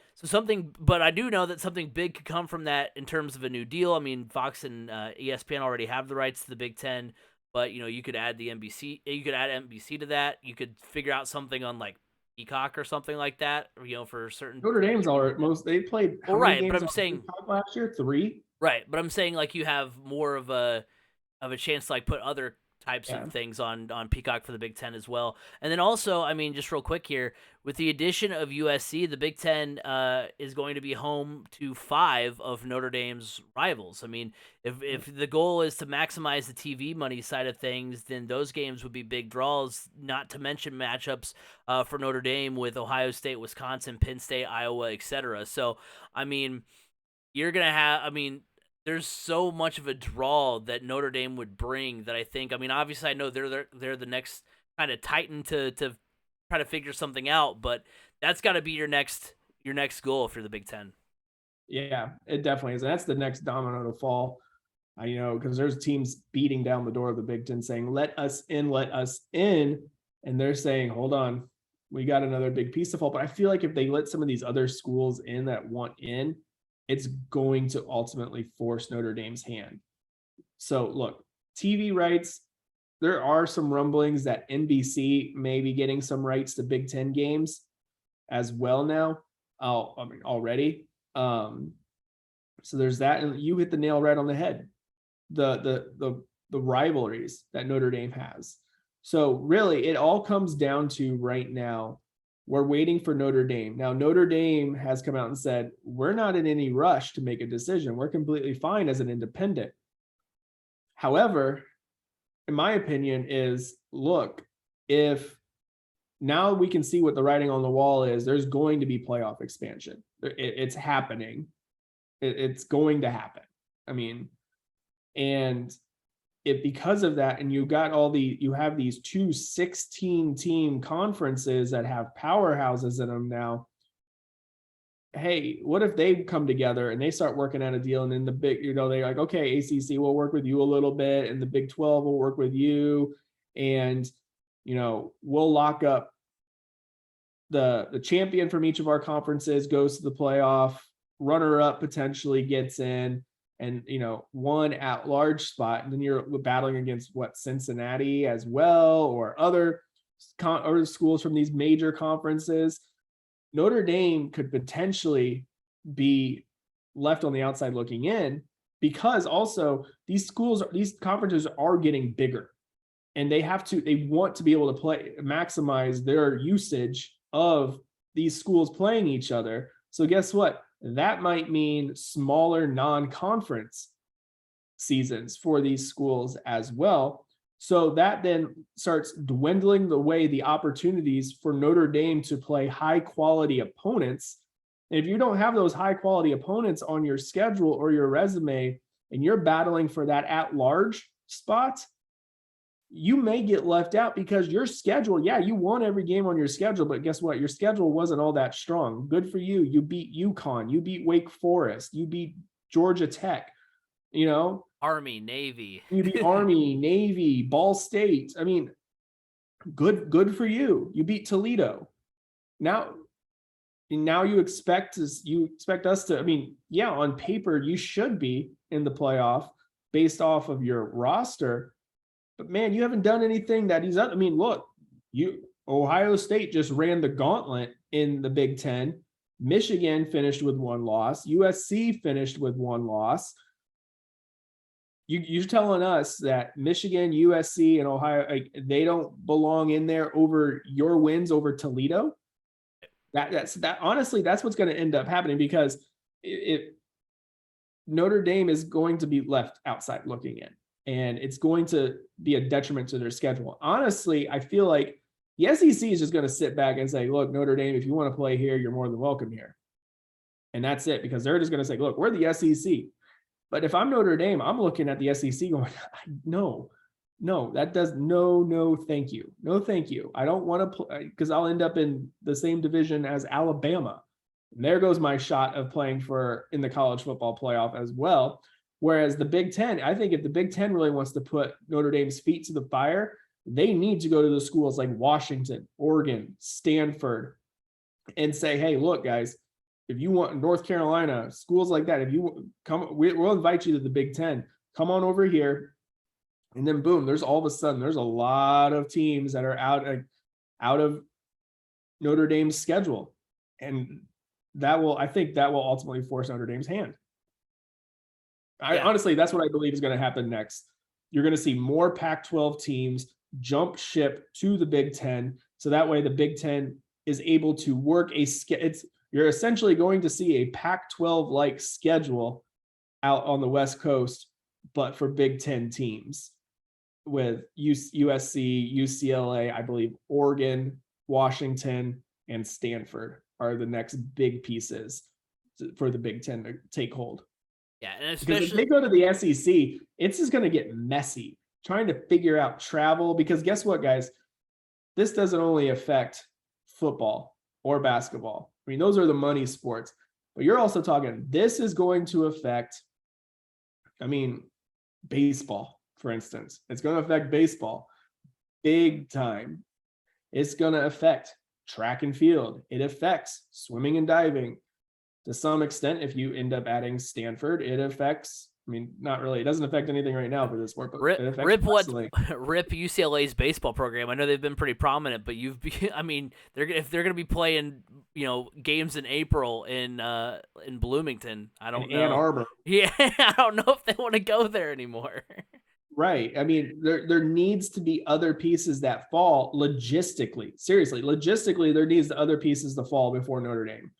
but I do know that something big could come from that in terms of a new deal. I mean, Fox and ESPN already have the rights to the Big Ten, but you could add the NBC. You could add NBC to that. You could figure out something on like Peacock or something like that. For certain
Notre Dame's already they played.
Well, right, but I'm saying
last year 3.
Right, but I'm saying like you have more of a chance to like put other types of things on Peacock for the Big Ten as well. And then also, I mean, just real quick here, with the addition of USC, the Big Ten is going to be home to 5 of Notre Dame's rivals. I mean, if the goal is to maximize the TV money side of things, then those games would be big draws, not to mention matchups for Notre Dame with Ohio State, Wisconsin, Penn State, Iowa, etc. So, I mean, you're going to have, I mean, there's so much of a draw that Notre Dame would bring that I think, I mean, obviously I know they're the next kind of titan to try to figure something out, but that's got to be your next goal for the Big Ten.
Yeah, it definitely is. And that's the next domino to fall. Because there's teams beating down the door of the Big Ten saying, let us in. And they're saying, hold on, we got another big piece to fall. But I feel like if they let some of these other schools in that want in, it's going to ultimately force Notre Dame's hand. So look, TV rights, there are some rumblings that NBC may be getting some rights to Big Ten games as well now. Already. So there's that, and you hit the nail right on the head. The rivalries that Notre Dame has. So really, it all comes down to right now, we're waiting for Notre Dame. Now, Notre Dame has come out and said, we're not in any rush to make a decision. We're completely fine as an independent. However, in my opinion is, look, if now we can see what the writing on the wall is, there's going to be playoff expansion. It's happening. It's going to happen. I mean, and because of that, and you have these 2 16-team conferences that have powerhouses in them now. Hey, what if they come together and they start working out a deal, and then the big, they're like, okay, ACC will work with you a little bit, and the Big 12 will work with you, and we'll lock up the champion from each of our conferences goes to the playoff, runner-up potentially gets in. And one at-large spot, and then you're battling against Cincinnati as well, or other schools from these major conferences. Notre Dame could potentially be left on the outside looking in, because also these conferences are getting bigger, and they want to be able to maximize their usage of these schools playing each other. So guess what? That might mean smaller non-conference seasons for these schools as well. So that then starts dwindling away the opportunities for Notre Dame to play high quality opponents. And if you don't have those high quality opponents on your schedule or your resume, and you're battling for that at large spot, you may get left out because your schedule, yeah, you won every game on your schedule, but guess what? Your schedule wasn't all that strong. Good for you. You beat UConn, you beat Wake Forest, you beat Georgia Tech,
Army, Navy.
you beat Army, Navy, Ball State. I mean, good for you. You beat Toledo. Now you expect us to, I mean, yeah, on paper, you should be in the playoff based off of your roster. But man, you haven't done anything that he's. I mean, look, Ohio State just ran the gauntlet in the Big Ten. Michigan finished with 1 loss. USC finished with 1 loss. You're telling us that Michigan, USC, and Ohio, like, they don't belong in there over your wins over Toledo? Honestly, that's what's going to end up happening, because if Notre Dame is going to be left outside looking in, and it's going to be a detriment to their schedule. Honestly, I feel like the SEC is just going to sit back and say, look, Notre Dame, if you want to play here, you're more than welcome here. And that's it, because they're just going to say, look, we're the SEC. But if I'm Notre Dame, I'm looking at the SEC going, no, that does no, thank you. No, thank you. I don't want to play, because I'll end up in the same division as Alabama. And there goes my shot of playing in the college football playoff as well. Whereas the Big Ten, I think if the Big Ten really wants to put Notre Dame's feet to the fire, they need to go to the schools like Washington, Oregon, Stanford, and say, hey, look, guys, if you want North Carolina, schools like that, if you come, we'll invite you to the Big Ten. Come on over here. And then boom, there's all of a sudden, there's a lot of teams that are out of Notre Dame's schedule. And I think that will ultimately force Notre Dame's hand. Honestly, that's what I believe is going to happen next. You're going to see more Pac-12 teams jump ship to the Big Ten. So that way the Big Ten is able to work you're essentially going to see a Pac-12 like schedule out on the West Coast, but for Big Ten teams with USC, UCLA, I believe Oregon, Washington, and Stanford are the next big pieces for the Big Ten to take hold.
Yeah, and
especially if they go to the SEC, it's just going to get messy trying to figure out travel, because guess what, guys? This doesn't only affect football or basketball. I mean, those are the money sports, but you're also talking, this is going to affect, baseball, for instance. It's going to affect baseball big time. It's going to affect track and field. It affects swimming and diving. To some extent, if you end up adding Stanford, it affects, not really. It doesn't affect anything right now for this sport, but it affects
rip UCLA's baseball program. I know they've been pretty prominent, but if they're going to be playing, games in April in Bloomington, I don't know.
Ann Arbor.
Yeah, I don't know if they want to go there anymore.
Right. There needs to be other pieces that fall logistically. Seriously, logistically, there needs the other pieces to fall before Notre Dame.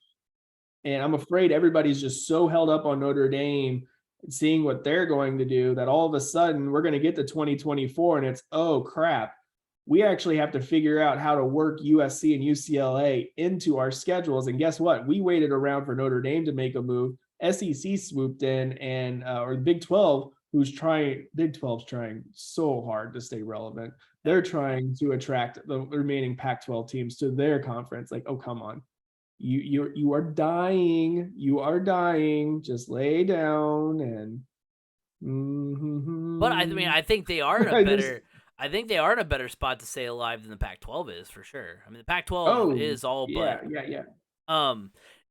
And I'm afraid everybody's just so held up on Notre Dame, seeing what they're going to do, that all of a sudden we're going to get to 2024 and it's, oh crap, we actually have to figure out how to work USC and UCLA into our schedules. And guess what? We waited around for Notre Dame to make a move. SEC swooped in, and or Big 12, Big 12's trying so hard to stay relevant. They're trying to attract the remaining Pac-12 teams to their conference. Like, oh, come on. You are dying. You are dying. Just lay down and.
But I think they are in a better. I think they are in a better spot to stay alive than the Pac-12 is, for sure. The Pac-12 is all but.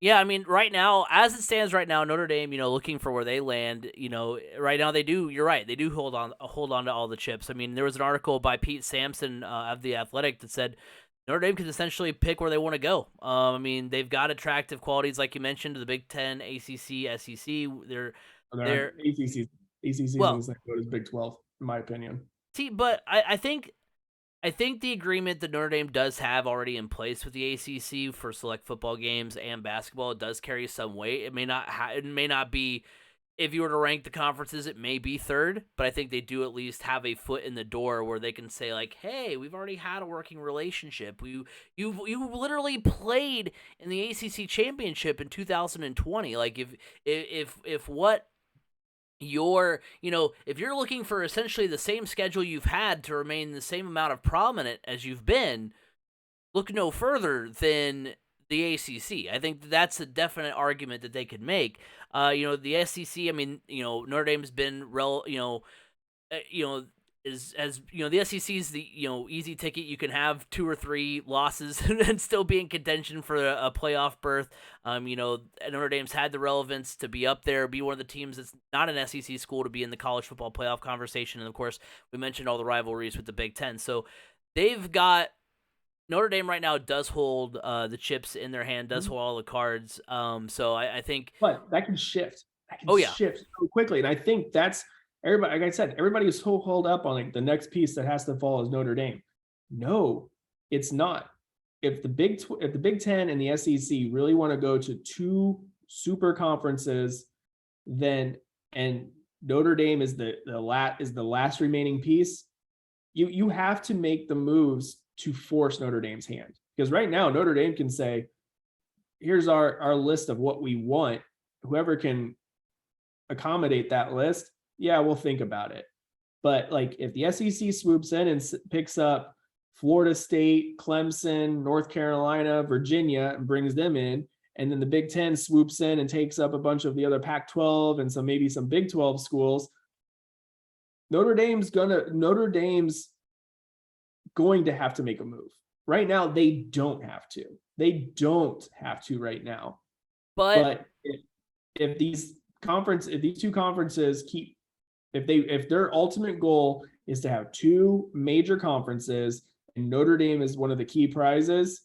Yeah. Right now, as it stands right now, Notre Dame, looking for where they land, right now they do. You're right. They do hold on to all the chips. There was an article by Pete Sampson of The Athletic that said Notre Dame can essentially pick where they want to go. They've got attractive qualities, like you mentioned, to the Big Ten, ACC, SEC. They're
ACC is the same boat as Big 12, in my opinion.
But I think the agreement that Notre Dame does have already in place with the ACC for select football games and basketball does carry some weight. It may not be if you were to rank the conferences, it may be third, but I think they do at least have a foot in the door where they can say like, "Hey, we've already had a working relationship. You literally played in the ACC championship in 2020. Like if what if you're looking for essentially the same schedule you've had to remain the same amount of prominent as you've been, look no further than the ACC. I think that's a definite argument that they could make. The SEC. I mean, Notre Dame's been the SEC is the easy ticket. You can have 2 or 3 losses and still be in contention for a playoff berth. Notre Dame's had the relevance to be up there, be one of the teams that's not an SEC school to be in the college football playoff conversation. And of course, we mentioned all the rivalries with the Big Ten. So they've got Notre Dame right now does hold the chips in their hand, does hold all the cards. So I think,
but that can shift. Shift so quickly, and I think that's everybody. Like I said, everybody is so hold up on like the next piece that has to fall is Notre Dame. No, it's not. If the Big Ten and the SEC really want to go to 2 super conferences, and Notre Dame is the last remaining piece, you have to make the moves to force Notre Dame's hand. Because right now, Notre Dame can say, here's our list of what we want. Whoever can accommodate that list, yeah, we'll think about it. But like if the SEC swoops in and picks up Florida State, Clemson, North Carolina, Virginia, and brings them in, and then the Big Ten swoops in and takes up a bunch of the other Pac-12 and maybe some Big 12 schools, Notre Dame's going to have to make a move. Right now, they don't have to. They don't have to right now. But if these 2 conferences if their ultimate goal is to have 2 major conferences and Notre Dame is one of the key prizes,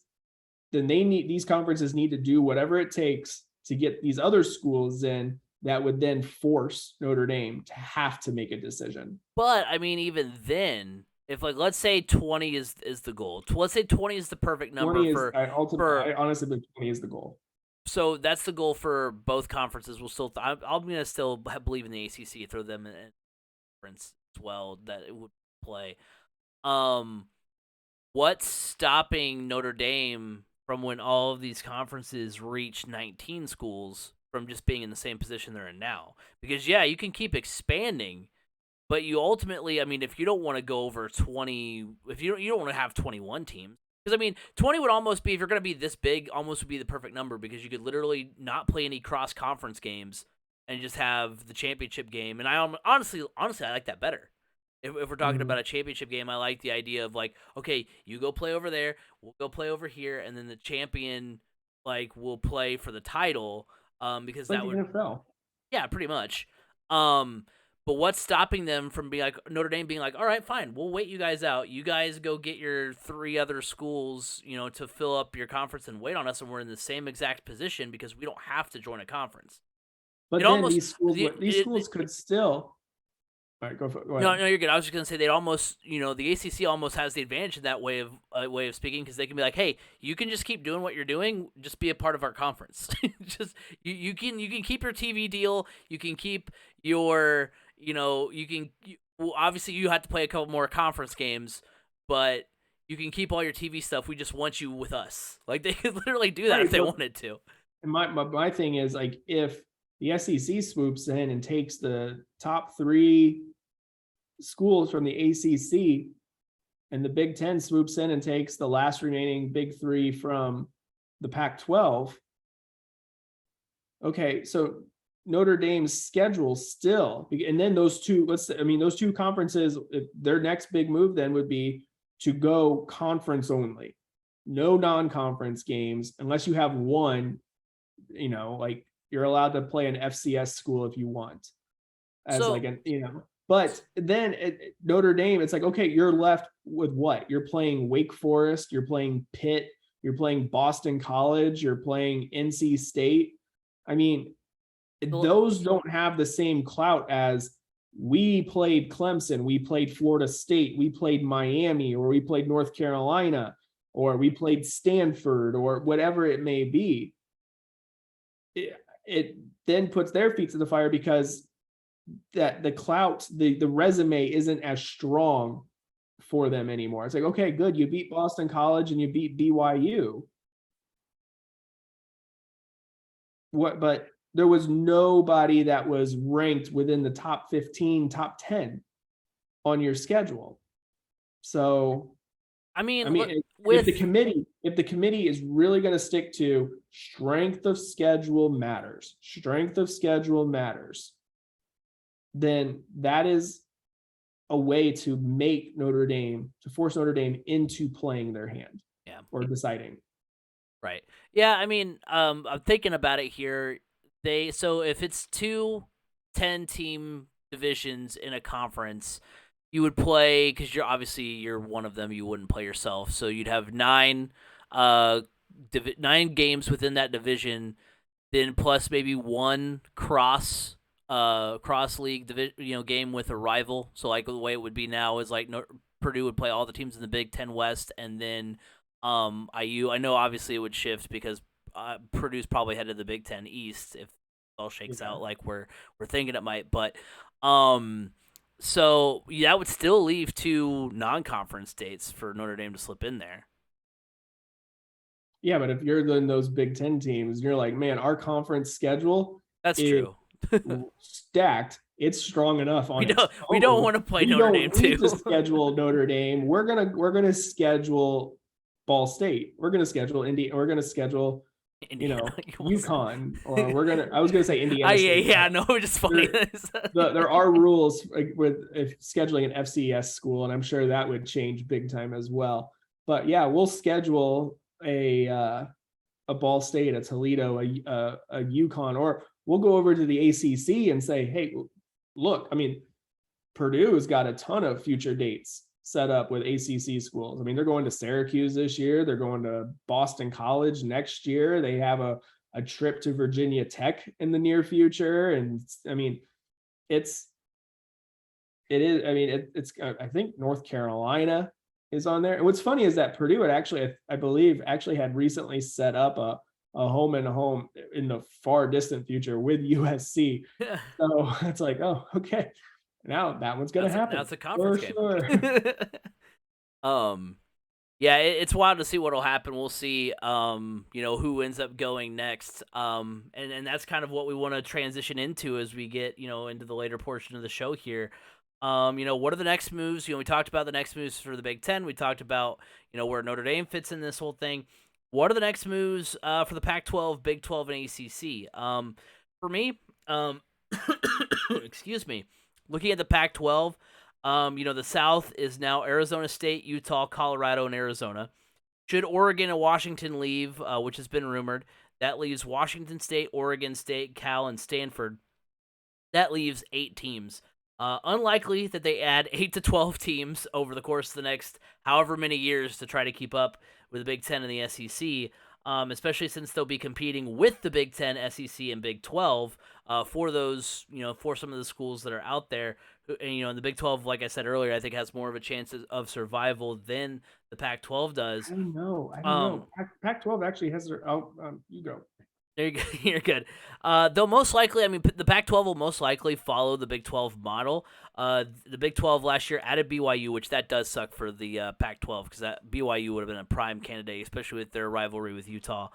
then these conferences need to do whatever it takes to get these other schools in that would then force Notre Dame to have to make a decision.
But I mean, even then, if let's say 20 is the goal. Let's say 20 is the perfect number
I honestly think 20 is the goal.
So that's the goal for both conferences. I'm gonna still believe in the ACC. Throw them in conference as well that it would play. What's stopping Notre Dame from when all of these conferences reach 19 schools from just being in the same position they're in now? Because you can keep expanding. But you ultimately, I mean, if you don't want to go over 20, if you don't want to have 21 teams, because I mean, 20 would almost be, if you're going to be this big, almost would be the perfect number because you could literally not play any cross-conference games and just have the championship game. And I honestly, I like that better. If we're talking about a championship game, I like the idea of like, okay, you go play over there, we'll go play over here, and then the champion will play for the title because
like
that would
NFL.
Yeah, pretty much. But what's stopping them from being like Notre Dame being like, all right, fine, we'll wait you guys out. You guys go get your 3 other schools, to fill up your conference and wait on us, and we're in the same exact position because we don't have to join a conference.
But then these schools could still. All right, go ahead.
No, you're good. I was just gonna say they'd almost, the ACC almost has the advantage in that way of speaking because they can be like, hey, you can just keep doing what you're doing, just be a part of our conference. Just you can keep your TV deal, you can keep your. Obviously you have to play a couple more conference games, but you can keep all your TV stuff. We just want you with us. Like they could literally do that if they wanted to.
And my thing is like if the SEC swoops in and takes the top 3 schools from the ACC, and the Big Ten swoops in and takes the last remaining Big 3 from the Pac-12. Okay, so Notre Dame's schedule still, and then those 2 conferences, their next big move then would be to go conference only, no non-conference games unless you have one. You're allowed to play an FCS school if you want, But then Notre Dame, it's like, okay, you're left with what? You're playing Wake Forest, you're playing Pitt, you're playing Boston College, you're playing NC State. I mean, those don't have the same clout as we played Clemson, we played Florida State, we played Miami, or we played North Carolina, or we played Stanford, or whatever it may be. then puts their feet to the fire because that the clout, the resume isn't as strong for them anymore. It's like, okay, good, you beat Boston College and you beat BYU. But there was nobody that was ranked within the top 15, top 10 on your schedule. So
I mean,
if the committee is really going to stick to strength of schedule matters, then that is a way to force Notre Dame into playing their hand, or deciding.
Right. Yeah, I mean, I'm thinking about it here. So if it's 2 10-team divisions in a conference, you would play, because you're one of them. You wouldn't play yourself, so you'd have 9 games within that division, then plus maybe 1 cross league game with a rival. So like the way it would be now is like Purdue would play all the teams in the Big Ten West, and then IU. I know obviously it would shift because Purdue's probably headed to the Big Ten East if it all shakes out like we're thinking it might. But so that would still leave 2 non-conference dates for Notre Dame to slip in there.
Yeah, but if you're in those Big Ten teams, you're like, man, our conference schedule
that's true.
Stacked. It's strong enough on it.
We don't want to play Notre Dame too.
To schedule Notre Dame. We're gonna schedule Ball State. We're gonna schedule Indy. We're gonna schedule UConn, or I was gonna say Indiana.
Yeah, no, just funny.
There are rules with scheduling an FCS school, and I'm sure that would change big time as well. But yeah, we'll schedule a Ball State, a Toledo, a UConn, or we'll go over to the ACC and say, hey, look, I mean, Purdue's got a ton of future dates set up with ACC schools. I mean, they're going to Syracuse this year. They're going to Boston College next year. They have a trip to Virginia Tech in the near future. And I mean, I think North Carolina is on there. And what's funny is that Purdue had I believe had recently set up a home and home in the far distant future with USC. So it's like, oh, okay. Now that one's going to happen.
That's a conference game.
Sure.
Yeah, it's wild to see what'll happen. We'll see, who ends up going next. And that's kind of what we want to transition into as we get, into the later portion of the show here. What are the next moves? We talked about the next moves for the Big Ten. We talked about, where Notre Dame fits in this whole thing. What are the next moves for the Pac-12, Big 12, and ACC? For me, excuse me, looking at the Pac-12, the South is now Arizona State, Utah, Colorado, and Arizona. Should Oregon and Washington leave, which has been rumored, that leaves Washington State, Oregon State, Cal, and Stanford. That leaves 8 teams. Unlikely that they add 8 to 12 teams over the course of the next however many years to try to keep up with the Big Ten and the SEC, especially since they'll be competing with the Big Ten, SEC, and Big 12 for those, for some of the schools that are out there. And, the Big 12, like I said earlier, I think has more of a chance of survival than the Pac-12 does.
I know. Pac-12 actually has their. You go.
There you go. You're good. They'll most likely, the Pac-12 will most likely follow the Big 12 model. The Big 12 last year added BYU, which that does suck for the Pac-12 because that BYU would have been a prime candidate, especially with their rivalry with Utah.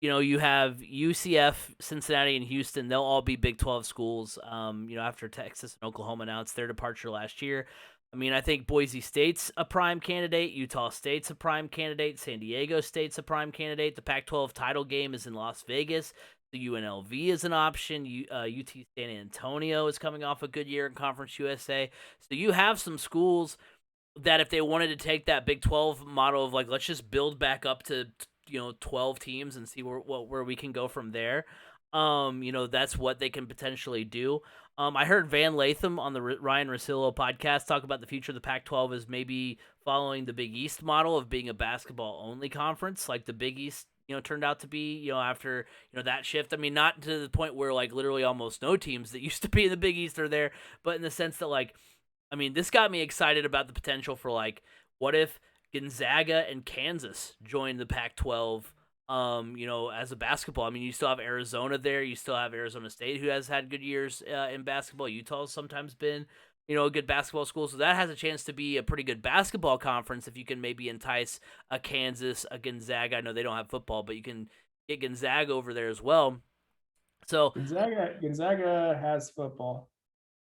You have UCF, Cincinnati, and Houston. They'll all be Big 12 schools. After Texas and Oklahoma announced their departure last year. I think Boise State's a prime candidate. Utah State's a prime candidate. San Diego State's a prime candidate. The Pac-12 title game is in Las Vegas. The UNLV is an option. UT San Antonio is coming off a good year in Conference USA. So you have some schools that if they wanted to take that Big 12 model of let's just build back up to 12 teams and see where we can go from there. That's what they can potentially do. I heard Van Latham on the Ryan Russillo podcast talk about the future of the Pac-12 as maybe following the Big East model of being a basketball-only conference, like the Big East, turned out to be, after, that shift. Not to the point where, literally almost no teams that used to be in the Big East are there, but in the sense that, this got me excited about the potential for, what if Gonzaga and Kansas joined the Pac-12 As a basketball, I mean, you still have Arizona there. You still have Arizona State, who has had good years in basketball. Utah's sometimes been, a good basketball school. So that has a chance to be a pretty good basketball conference if you can maybe entice a Kansas, a Gonzaga. I know they don't have football, but you can get Gonzaga over there as well. So,
Gonzaga has football.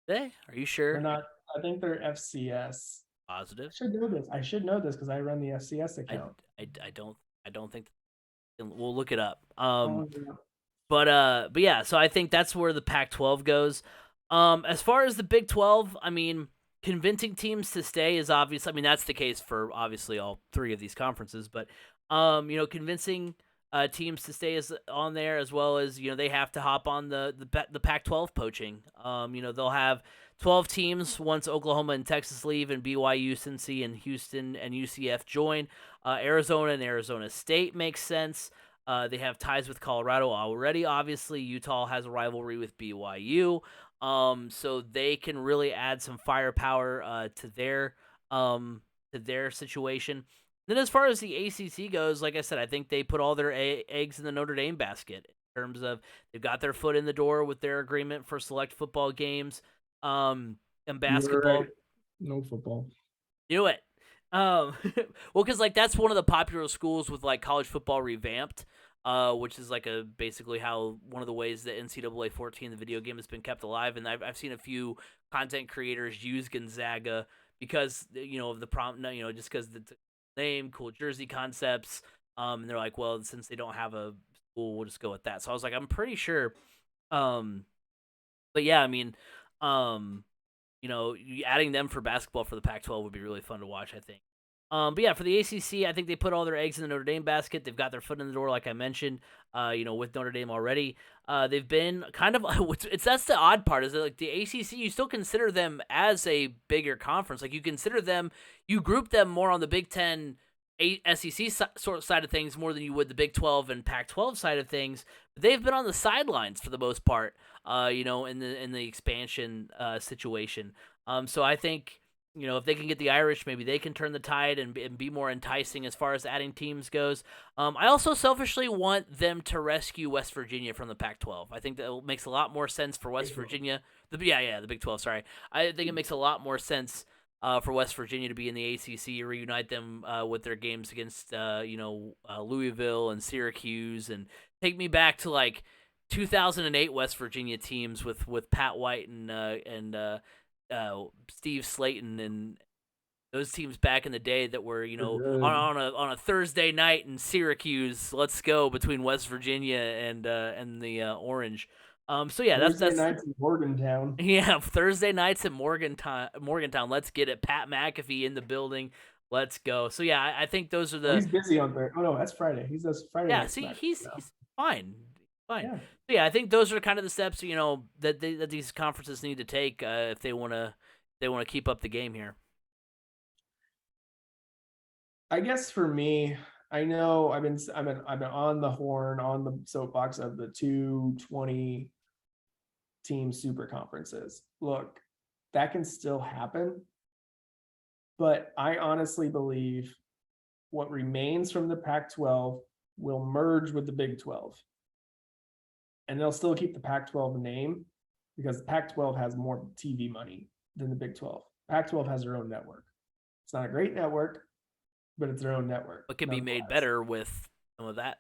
are you
They're
sure?
not. I think they're FCS.
Positive?
I should know this because I run the FCS
I,
account.
I don't think. We'll look it up.
Oh, yeah.
But yeah, so I think that's where the Pac-12 goes. As far as the Big 12, I mean, convincing teams to stay is obvious. I mean, that's the case for obviously all three of these conferences, but convincing teams to stay is on there, as well as they have to hop on the Pac-12 poaching. They'll have 12 teams once Oklahoma and Texas leave, and BYU, Cincy, and Houston and UCF join. Arizona and Arizona State makes sense. They have ties with Colorado already. Obviously, Utah has a rivalry with BYU, so they can really add some firepower to their situation. Then, as far as the ACC goes, like I said, I think they put all their eggs in the Notre Dame basket in terms of they've got their foot in the door with their agreement for select football games, and
You're
basketball.
right. No football.
Do it. Well, because that's one of the popular schools with college football revamped, which is basically how one of the ways that NCAA 14, the video game, has been kept alive. And I've seen a few content creators use Gonzaga because of the just because the name, cool jersey concepts. And they're like, well, since they don't have a school, we'll just go with that. So I was like, I'm pretty sure. But yeah, I mean, adding them for basketball for the Pac-12 would be really fun to watch, I think. But yeah, for the ACC, I think they put all their eggs in the Notre Dame basket. They've got their foot in the door, like I mentioned, with Notre Dame already. They've been kind of that's the odd part is that the ACC, you still consider them as a bigger conference. You group them more on the Big Ten, SEC sort of side of things more than you would the Big 12 and Pac-12 side of things. They've been on the sidelines for the most part, in the expansion situation. So I think if they can get the Irish, maybe they can turn the tide and be more enticing as far as adding teams goes. I also selfishly want them to rescue West Virginia from the Pac-12. I think that makes a lot more sense for West Virginia. The Big 12. Sorry, I think it makes a lot more sense for West Virginia to be in the ACC, reunite them with their games against Louisville and Syracuse, and take me back to 2008 West Virginia teams with Pat White and Steve Slayton and those teams back in the day that were on a Thursday night in Syracuse. Let's go between West Virginia and the Orange. So yeah,
Thursday
that's
nights in Morgantown.
Yeah, Thursday nights in Morgantown. Let's get it. Pat McAfee in the building. Let's go. So yeah, I think those are the.
He's busy on Thursday. Oh no, that's Friday. He does Friday.
Yeah, see, he's fine. Fine.
Yeah.
So yeah, I think those are kind of the steps that these conferences need to take if they want to keep up the game here.
I guess for me, I know I've been on the horn on the soapbox of the 220 team super conferences. Look, that can still happen, but I honestly believe what remains from the Pac-12 will merge with the Big 12. And they'll still keep the Pac-12 name because the Pac-12 has more TV money than the Big 12. Pac-12 has their own network. It's not a great network, but it's their own network.
But can be made better with some of that.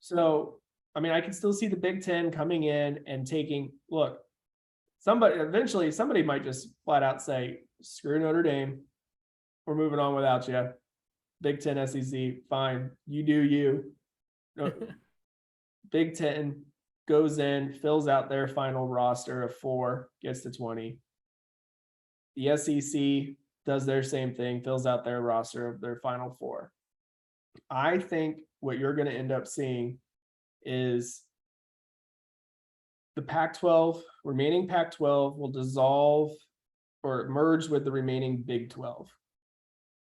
So, I mean, I can still see the Big Ten coming in and taking, look, eventually somebody might just flat out say, screw Notre Dame. We're moving on without you. Big Ten, SEC, fine. You do you. Big Ten goes in, fills out their final roster of 4, gets to 20. The SEC does their same thing, fills out their roster of their final 4. I think what you're going to end up seeing is the remaining Pac-12 will dissolve or merge with the remaining Big 12.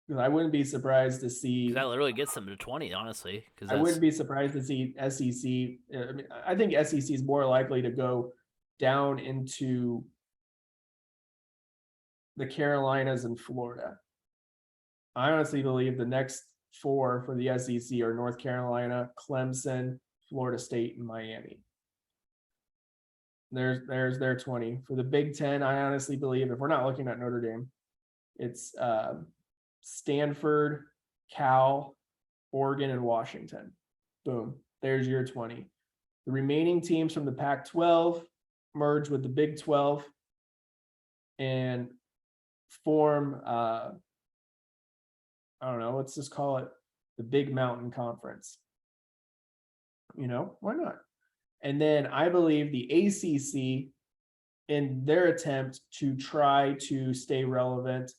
Because I wouldn't be surprised to see
that literally gets them to 20, honestly.
I wouldn't be surprised to see SEC. I mean, I think SEC is more likely to go down into the Carolinas and Florida. I honestly believe the next four for the SEC are North Carolina, Clemson, Florida State, and Miami. There's their 20. For the Big Ten, I honestly believe if we're not looking at Notre Dame, it's Stanford, Cal, Oregon, and Washington. Boom. There's your 20. The remaining teams from the Pac-12 merge with the Big 12 and form, I don't know, let's just call it the Big Mountain Conference. Why not? And then I believe the ACC, in their attempt to try to stay relevant,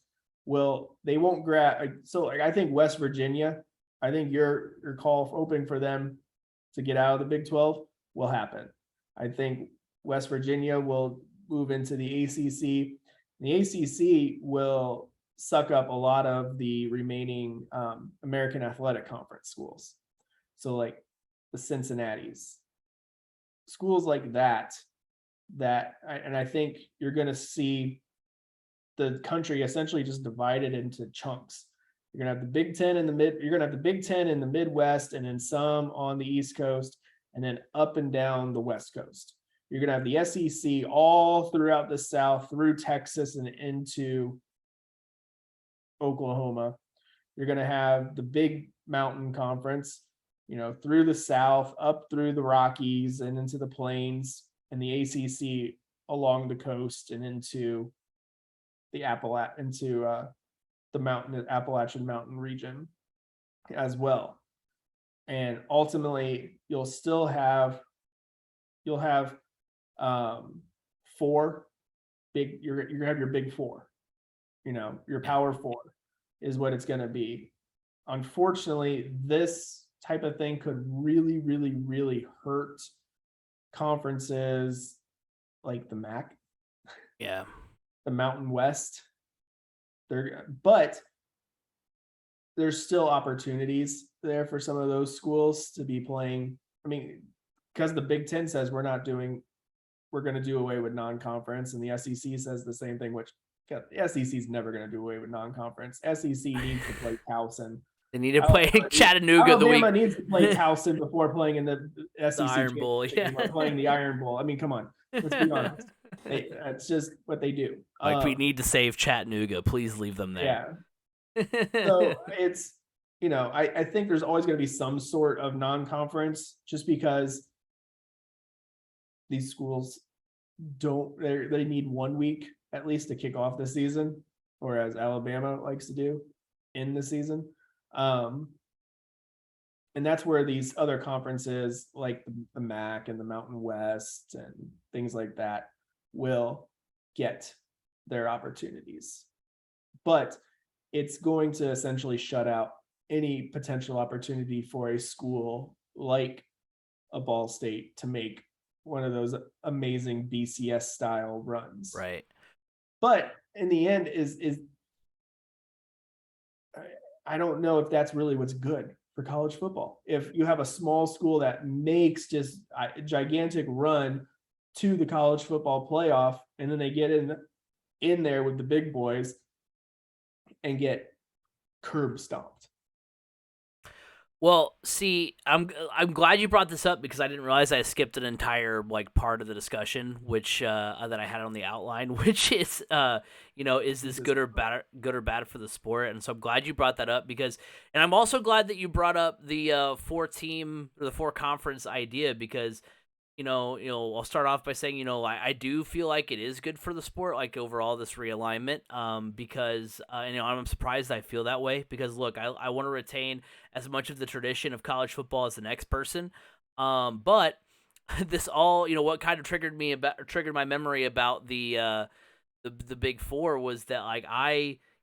they won't grab. So I think West Virginia, I think your call open for them to get out of the Big 12 will happen. I think West Virginia will move into the ACC. The ACC will suck up a lot of the remaining American Athletic Conference schools. So like the Cincinnati's, schools like that, and I think you're going to see the country essentially just divided into chunks. You're going to have the Big Ten in the you're going to have the Big Ten in the Midwest, and then some on the East Coast, and then up and down the West Coast. You're going to have the SEC all throughout the South, through Texas and into Oklahoma. You're going to have the Big Mountain Conference, through the South, up through the Rockies and into the Plains, and the ACC along the coast and into the the Appalachian Mountain region as well. And ultimately, you'll have four big. You're gonna have your Big Four. Your Power Four is what it's going to be. Unfortunately, this type of thing could really, really, really hurt conferences like the MAC, the Mountain West. But there's still opportunities there for some of those schools to be playing. I mean, because the Big Ten says we're going to do away with non-conference, and the SEC says the same thing, which the SEC is never going to do away with non-conference. SEC needs to play Towson.
They need to play Chattanooga the week.
Alabama needs to play Towson before playing in the SEC
the Iron Bowl. Yeah.
Playing the Iron Bowl. I mean, come on. Let's be honest. That's just what they do.
We need to save Chattanooga. Please leave them there.
Yeah. So it's, I think there's always going to be some sort of non-conference, just because these schools they need 1 week at least to kick off the season, whereas Alabama likes to do in the season. And that's where these other conferences like the MAC and the Mountain West and things like that will get their opportunities. But it's going to essentially shut out any potential opportunity for a school like a Ball State to make one of those amazing BCS style runs.
Right.
But in the end, I don't know if that's really what's good for college football. If you have a small school that makes just a gigantic run to the college football playoff, and then they get in there with the big boys and get curb stomped.
Well, see, I'm glad you brought this up, because I didn't realize I skipped an entire part of the discussion, which that I had on the outline, which is is this good or bad for the sport? And so I'm glad you brought that up, and I'm also glad that you brought up the 4-team or the 4-conference idea, because I'll start off by saying, I do feel like it is good for the sport, like overall this realignment, because I'm surprised I feel that way, because look, I want to retain as much of the tradition of college football as the next person, but this all, what kind of triggered my memory about the Big Four was that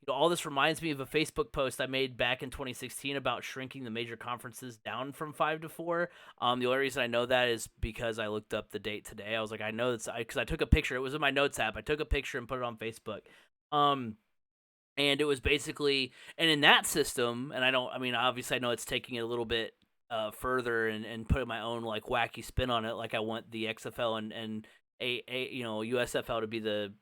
all this reminds me of a Facebook post I made back in 2016 about shrinking the major conferences down from 5 to 4. The only reason I know that is because I looked up the date today. I was like, I know that's because I took a picture. It was in my notes app. I took a picture and put it on Facebook. And it was basically, and in that system, and obviously I know it's taking it a little bit further and putting my own wacky spin on it. Like I want the XFL and USFL to be the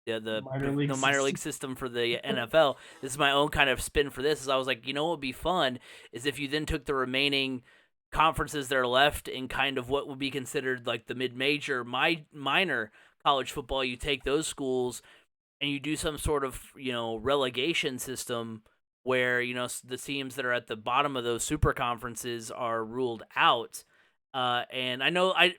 minor league
the minor league system for the NFL. This is my own kind of spin for this. Is I was like, what would be fun is if you then took the remaining conferences that are left in kind of what would be considered like the mid-major, minor college football. You take those schools and you do some sort of relegation system where the teams that are at the bottom of those super conferences are ruled out. And I know I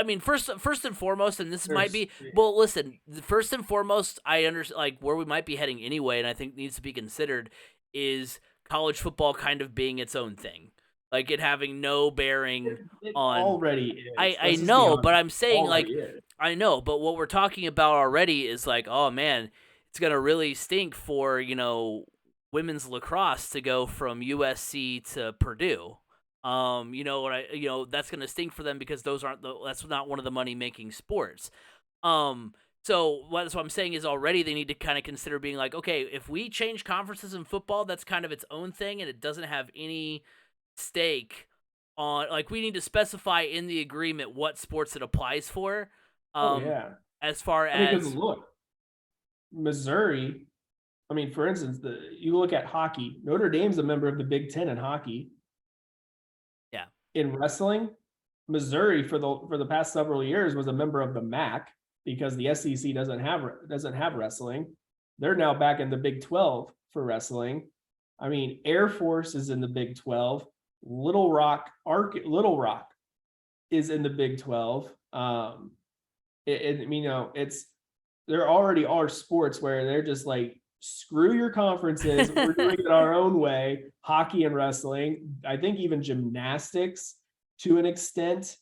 mean first and foremost, and this might be well. Listen, first and foremost, I understand like where we might be heading anyway, and I think needs to be considered is college football kind of being its own thing, like it having no bearing
It
on.
already is.
I know, but I'm saying like
is.
I know, but what we're talking about already is like, oh man, it's gonna really stink for women's lacrosse to go from USC to Purdue. That's going to stink for them because that's not one of the money making sports. So what I'm saying is already they need to kind of consider being like, okay, if we change conferences in football, that's kind of its own thing and it doesn't have any stake on, like, we need to specify in the agreement what sports it applies for. As far as,
because look, Missouri, I mean, for instance, you look at hockey, Notre Dame's a member of the Big Ten in hockey.
Yeah.
In wrestling, Missouri for the past several years was a member of the MAC because the SEC doesn't have wrestling. They're now back in the Big 12 for wrestling. I mean, Air Force is in the Big 12. Little Rock is in the Big 12. There already are sports where they're just like, screw your conferences. We're doing it our own way. Hockey and wrestling. I think even gymnastics to an extent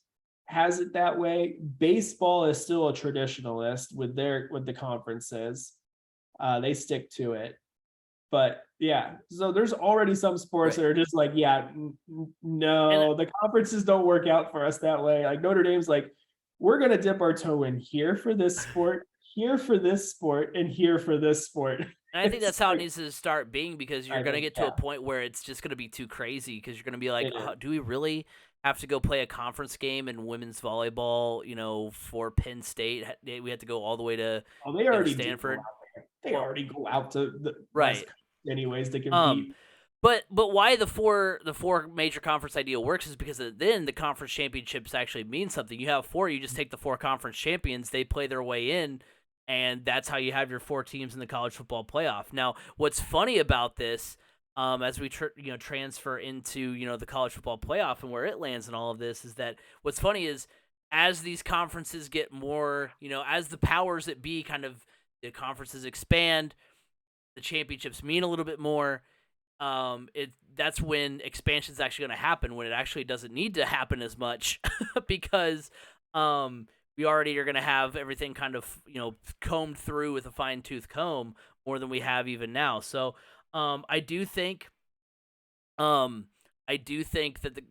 has it that way. Baseball is still a traditionalist with the conferences. They stick to it. But yeah, so there's already some sports that are just like, no, the conferences don't work out for us that way. Like Notre Dame's like, we're going to dip our toe in here for this sport, here for this sport, and here for this sport.
And I think that's how it needs to start being, because you're going to get to a point where it's just going to be too crazy, because you're going to be like, do we really have to go play a conference game in women's volleyball, for Penn State? We have to go all the way to Stanford.
They already go out to the
right
anyways to compete.
But why the four major conference idea works is because then the conference championships actually mean something. You have four, you just take the four conference champions, they play their way in, and that's how you have your four teams in the college football playoff. Now, what's funny about this, as we transfer into the college football playoff and where it lands and all of this, is that what's funny is as these conferences get more, as the powers that be kind of the conferences expand, the championships mean a little bit more. That's when expansion is actually going to happen, when it actually doesn't need to happen as much because we already are going to have everything kind of combed through with a fine-tooth comb more than we have even now. So I do think that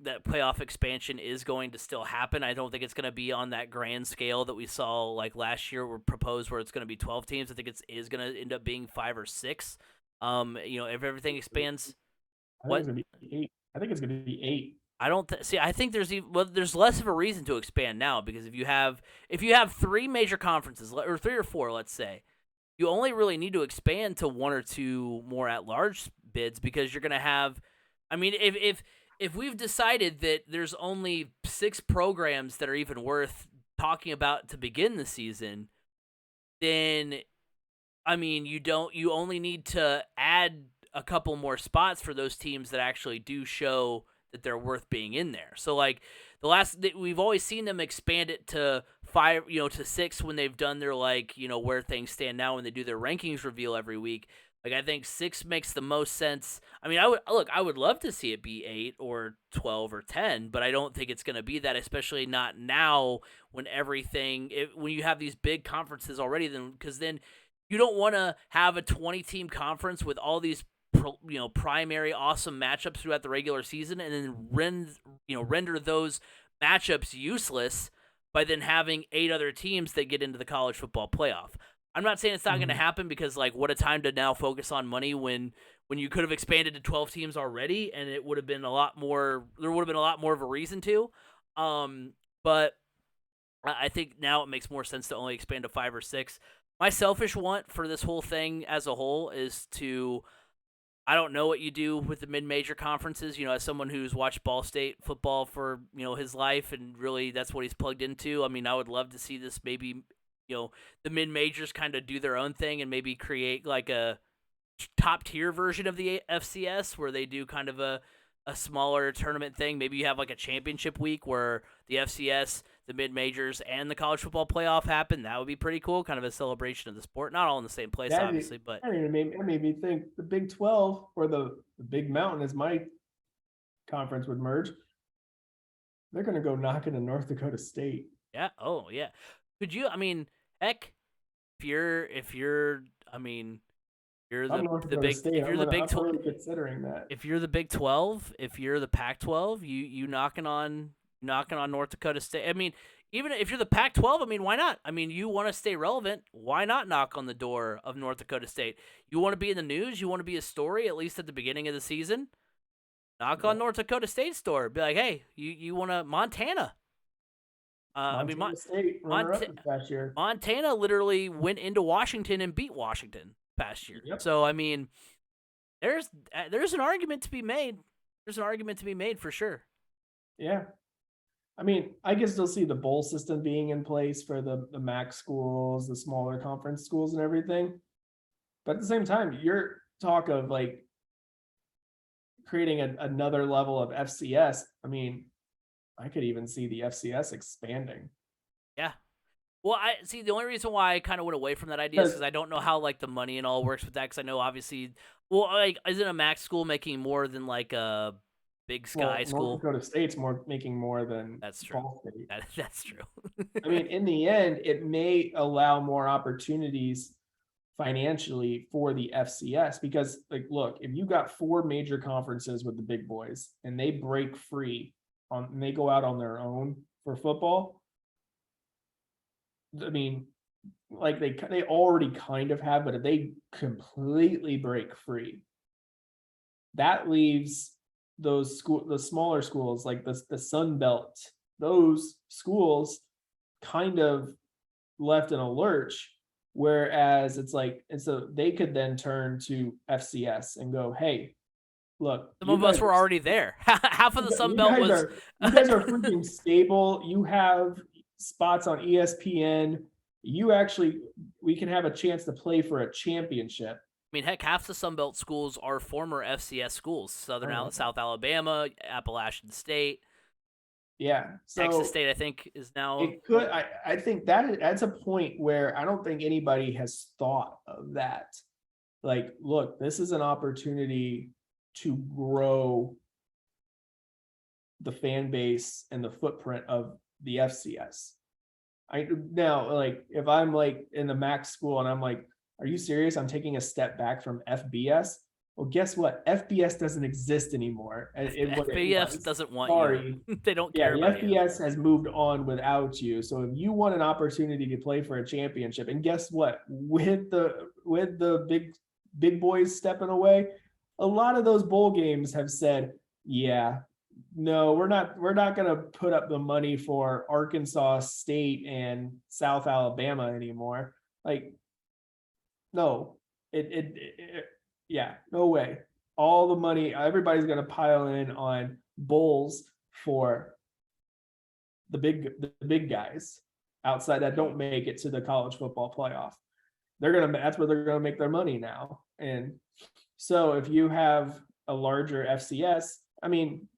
that playoff expansion is going to still happen. I don't think it's going to be on that grand scale that we saw like last year were proposed, where it's going to be 12 teams. I think it is going to end up being 5 or 6. If everything expands,
I think it's going to be 8. I think it's going to be 8.
I don't see. I think there's less of a reason to expand now, because if you have 3 major conferences, or 3 or 4, let's say, you only really need to expand to 1 or 2 more at-large bids, because you're going to have. I mean, if we've decided that there's only 6 programs that are even worth talking about to begin the season, then I mean, you only need to add a couple more spots for those teams that actually do show that they're worth being in there. So like we've always seen them expand it to 5, to 6 when they've done their where things stand now when they do their rankings reveal every week. Like, I think 6 makes the most sense. I mean, I would love to see it be 8 or 12 or 10, but I don't think it's going to be that, especially not now when when you have these big conferences already, because then you don't want to have a 20-team conference with all these primary awesome matchups throughout the regular season, and then render those matchups useless by then having 8 other teams that get into the college football playoff. I'm not saying it's not going to happen, because what a time to now focus on money when you could have expanded to 12 teams already, and it would have been a lot more. There would have been a lot more of a reason to. But I think now it makes more sense to only expand to 5 or 6. My selfish want for this whole thing as a whole is to, I don't know what you do with the mid-major conferences. As someone who's watched Ball State football for his life, and really that's what he's plugged into. I mean, I would love to see this maybe the mid-majors kind of do their own thing and maybe create like a top-tier version of the FCS where they do kind of a smaller tournament thing. Maybe you have like a championship week where the FCS, the mid-majors, and the college football playoff happen. That would be pretty cool, kind of a celebration of the sport. Not all in the same place, obviously, but
it made me think the Big 12 or the Big Mountain, as my conference would merge. They're going to go knock into North Dakota State.
Yeah. Oh, yeah. Could you? I mean, heck, if you're the big
State,
if you're the Big
12, considering that
if you're the Big 12, if you're the Pac-12, you knocking on North Dakota State. I mean, even if you're the Pac-12, I mean, why not? I mean, you want to stay relevant. Why not knock on the door of North Dakota State? You want to be in the news. You want to be a story at least at the beginning of the season. Knock on North Dakota State's door. Be like, hey, you want to Montana?
State last year.
Montana literally went into Washington and beat Washington past year.
Yep.
So I mean, there's an argument to be made. There's an argument to be made for sure.
Yeah. I mean, I can still see the bowl system being in place for the MAC schools, the smaller conference schools and everything. But at the same time, you're talk of like creating another level of FCS. I mean, I could even see the FCS expanding.
Yeah. Well, I see the only reason why I kind of went away from that idea is because I don't know how like the money and all works with that. Because I know obviously, well, like isn't a MAC school making more than like a Big Sky school?
North Dakota State's making more than
that's true.
Ball State.
That's true.
I mean, in the end, it may allow more opportunities financially for the FCS because, like, look, if you got 4 major conferences with the big boys and they break free and they go out on their own for football. I mean, like they already kind of have, but if they completely break free, that leaves the smaller schools like the Sun Belt, those schools kind of left in a lurch. Whereas it's like, and so they could then turn to FCS and go, hey, look,
some of us were already there. Half of the Sun Belt was.
You guys are freaking stable. You have spots on ESPN. We can have a chance to play for a championship.
I mean, heck, half the Sun Belt schools are former FCS schools. South Alabama, Appalachian State.
Yeah. So
Texas State, I think, is now.
It could. I think that's a point where I don't think anybody has thought of that. Like, look, this is an opportunity to grow the fan base and the footprint of the FCS. Now, like, if I'm like in the MAC school and I'm like, are you serious? I'm taking a step back from FBS. Well, guess what? FBS doesn't exist anymore.
FBS doesn't want you. They don't care about you.
FBS has moved on without you. So if you want an opportunity to play for a championship, and guess what? With the big boys stepping away, a lot of those bowl games have said, yeah, no, we're not going to put up the money for Arkansas State and South Alabama anymore. Like, no, yeah, no way. All the money, everybody's going to pile in on bowls for the big guys outside that don't make it to the college football playoff. That's where they're going to make their money now. And so if you have a larger FCS, I mean,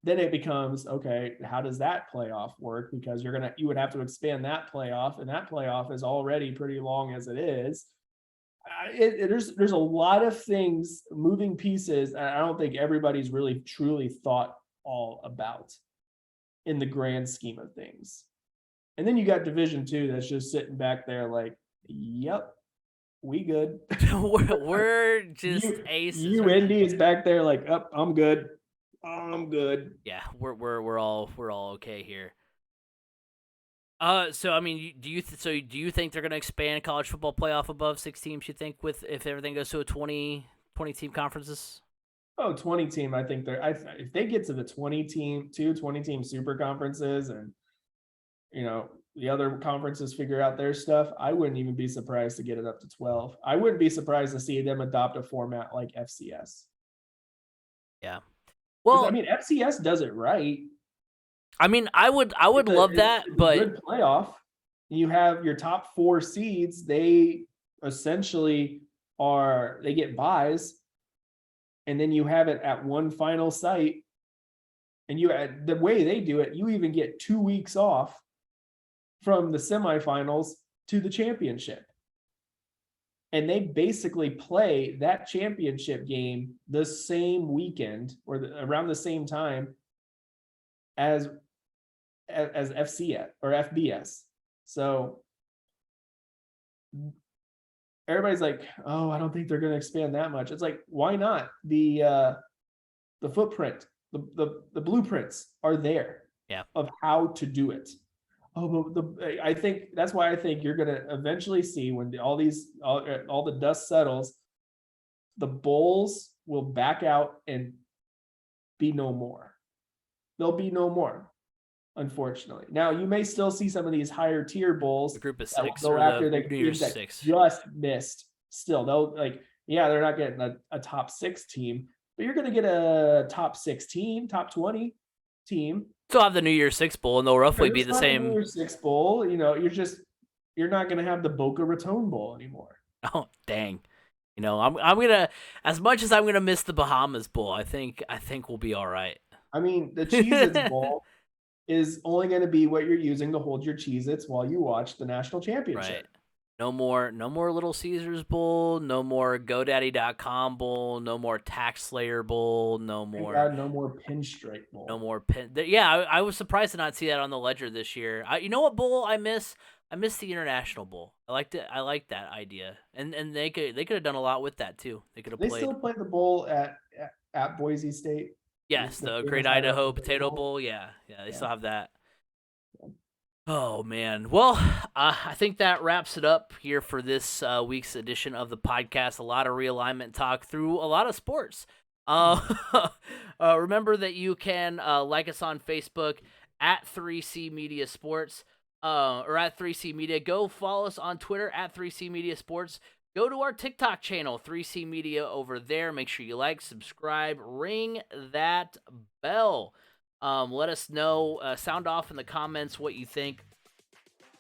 then it becomes, okay, how does that playoff work? Because you would have to expand that playoff, and that playoff is already pretty long as it is. There's a lot of things, moving pieces, and I don't think everybody's really truly thought all about in the grand scheme of things. And then you got Division II that's just sitting back there like, yep, we good.
we're just aces.
Indy is back there like, I'm good.
Yeah, we're all okay here. So I mean, do you think they're going to expand college football playoff above 6 teams? You think if everything goes to a 20 team conferences?
Oh, 20 team. I think if they get to the 20 team super conferences, and the other conferences figure out their stuff, I wouldn't even be surprised to get it up to 12. I wouldn't be surprised to see them adopt a format like FCS.
Yeah.
'Cause,
Well,
I mean, FCS does it right.
I mean, I would love that,
It's
but
a good playoff. You have your top 4 seeds. They essentially they get buys, and then you have it at one final site. And the way they do it, you even get 2 weeks off from the semifinals to the championship. And they basically play that championship game the same weekend or around the same time as FCS or FBS. So everybody's like, oh, I don't think they're going to expand that much. It's like, why not? The footprint, the blueprints are there of how to do it. Oh, but I think that's why I think you're going to eventually see when all the dust settles, the bowls will back out and be no more. There'll be no more, unfortunately. Now you may still see some of these higher tier bowls,
the group of
that will
6
go
or
after
the
the
New
teams
Year's
that
6.
just missed. Still, they'll they're not getting a top 6 team, but you're going to get a top 16, top 20 team.
Still have the New Year's 6 bowl, and they'll roughly be the same.
New Year's 6 bowl, you're not going to have the Boca Raton Bowl anymore.
Oh, dang. I'm gonna, as much as I'm gonna miss the Bahamas Bowl, I think we'll be all right.
I mean, the Cheez-Its Bowl is only going to be what you're using to hold your Cheez-Its while you watch the national championship.
Right. No more Little Caesars Bowl, no more GoDaddy.com Bowl, no more Tax Slayer Bowl, no more
Pinstripe Bowl.
No more pin. Yeah, I was surprised to not see that on the ledger this year. You know what bowl I miss? I miss the International Bowl. I liked it. I liked that idea, and they could have done a lot with that too. They could have played.
They still play the bowl at Boise State.
Yes, the Great Idaho Potato Bowl. Yeah, they still have that. Oh, man. Well, I think that wraps it up here for this week's edition of the podcast. A lot of realignment talk through a lot of sports. Remember that you can like us on Facebook at 3C Media Sports or at 3C Media. Go follow us on Twitter at 3C Media Sports. Go to our TikTok channel, 3C Media, over there. Make sure you like, subscribe, ring that bell. Let us know, sound off in the comments what you think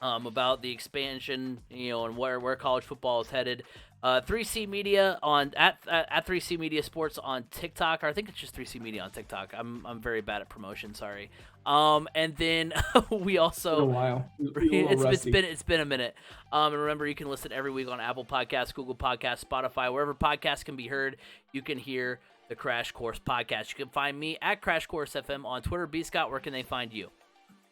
about the expansion, and where college football is headed. 3C Media at 3C Media Sports on TikTok, or I think it's just 3C Media on TikTok. I'm very bad at promotion, sorry. And then we also,
a while.
It's been a minute. And remember, you can listen every week on Apple Podcasts, Google Podcasts, Spotify, wherever podcasts can be heard. You can hear the Crash Course Podcast. You can find me at Crash Course FM on Twitter. B. Scott, where can they find you?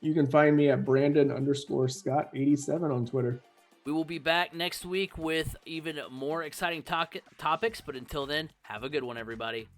You can find me at Brandon_Scott87 on Twitter.
We will be back next week with even more exciting topics, but until then, have a good one, everybody.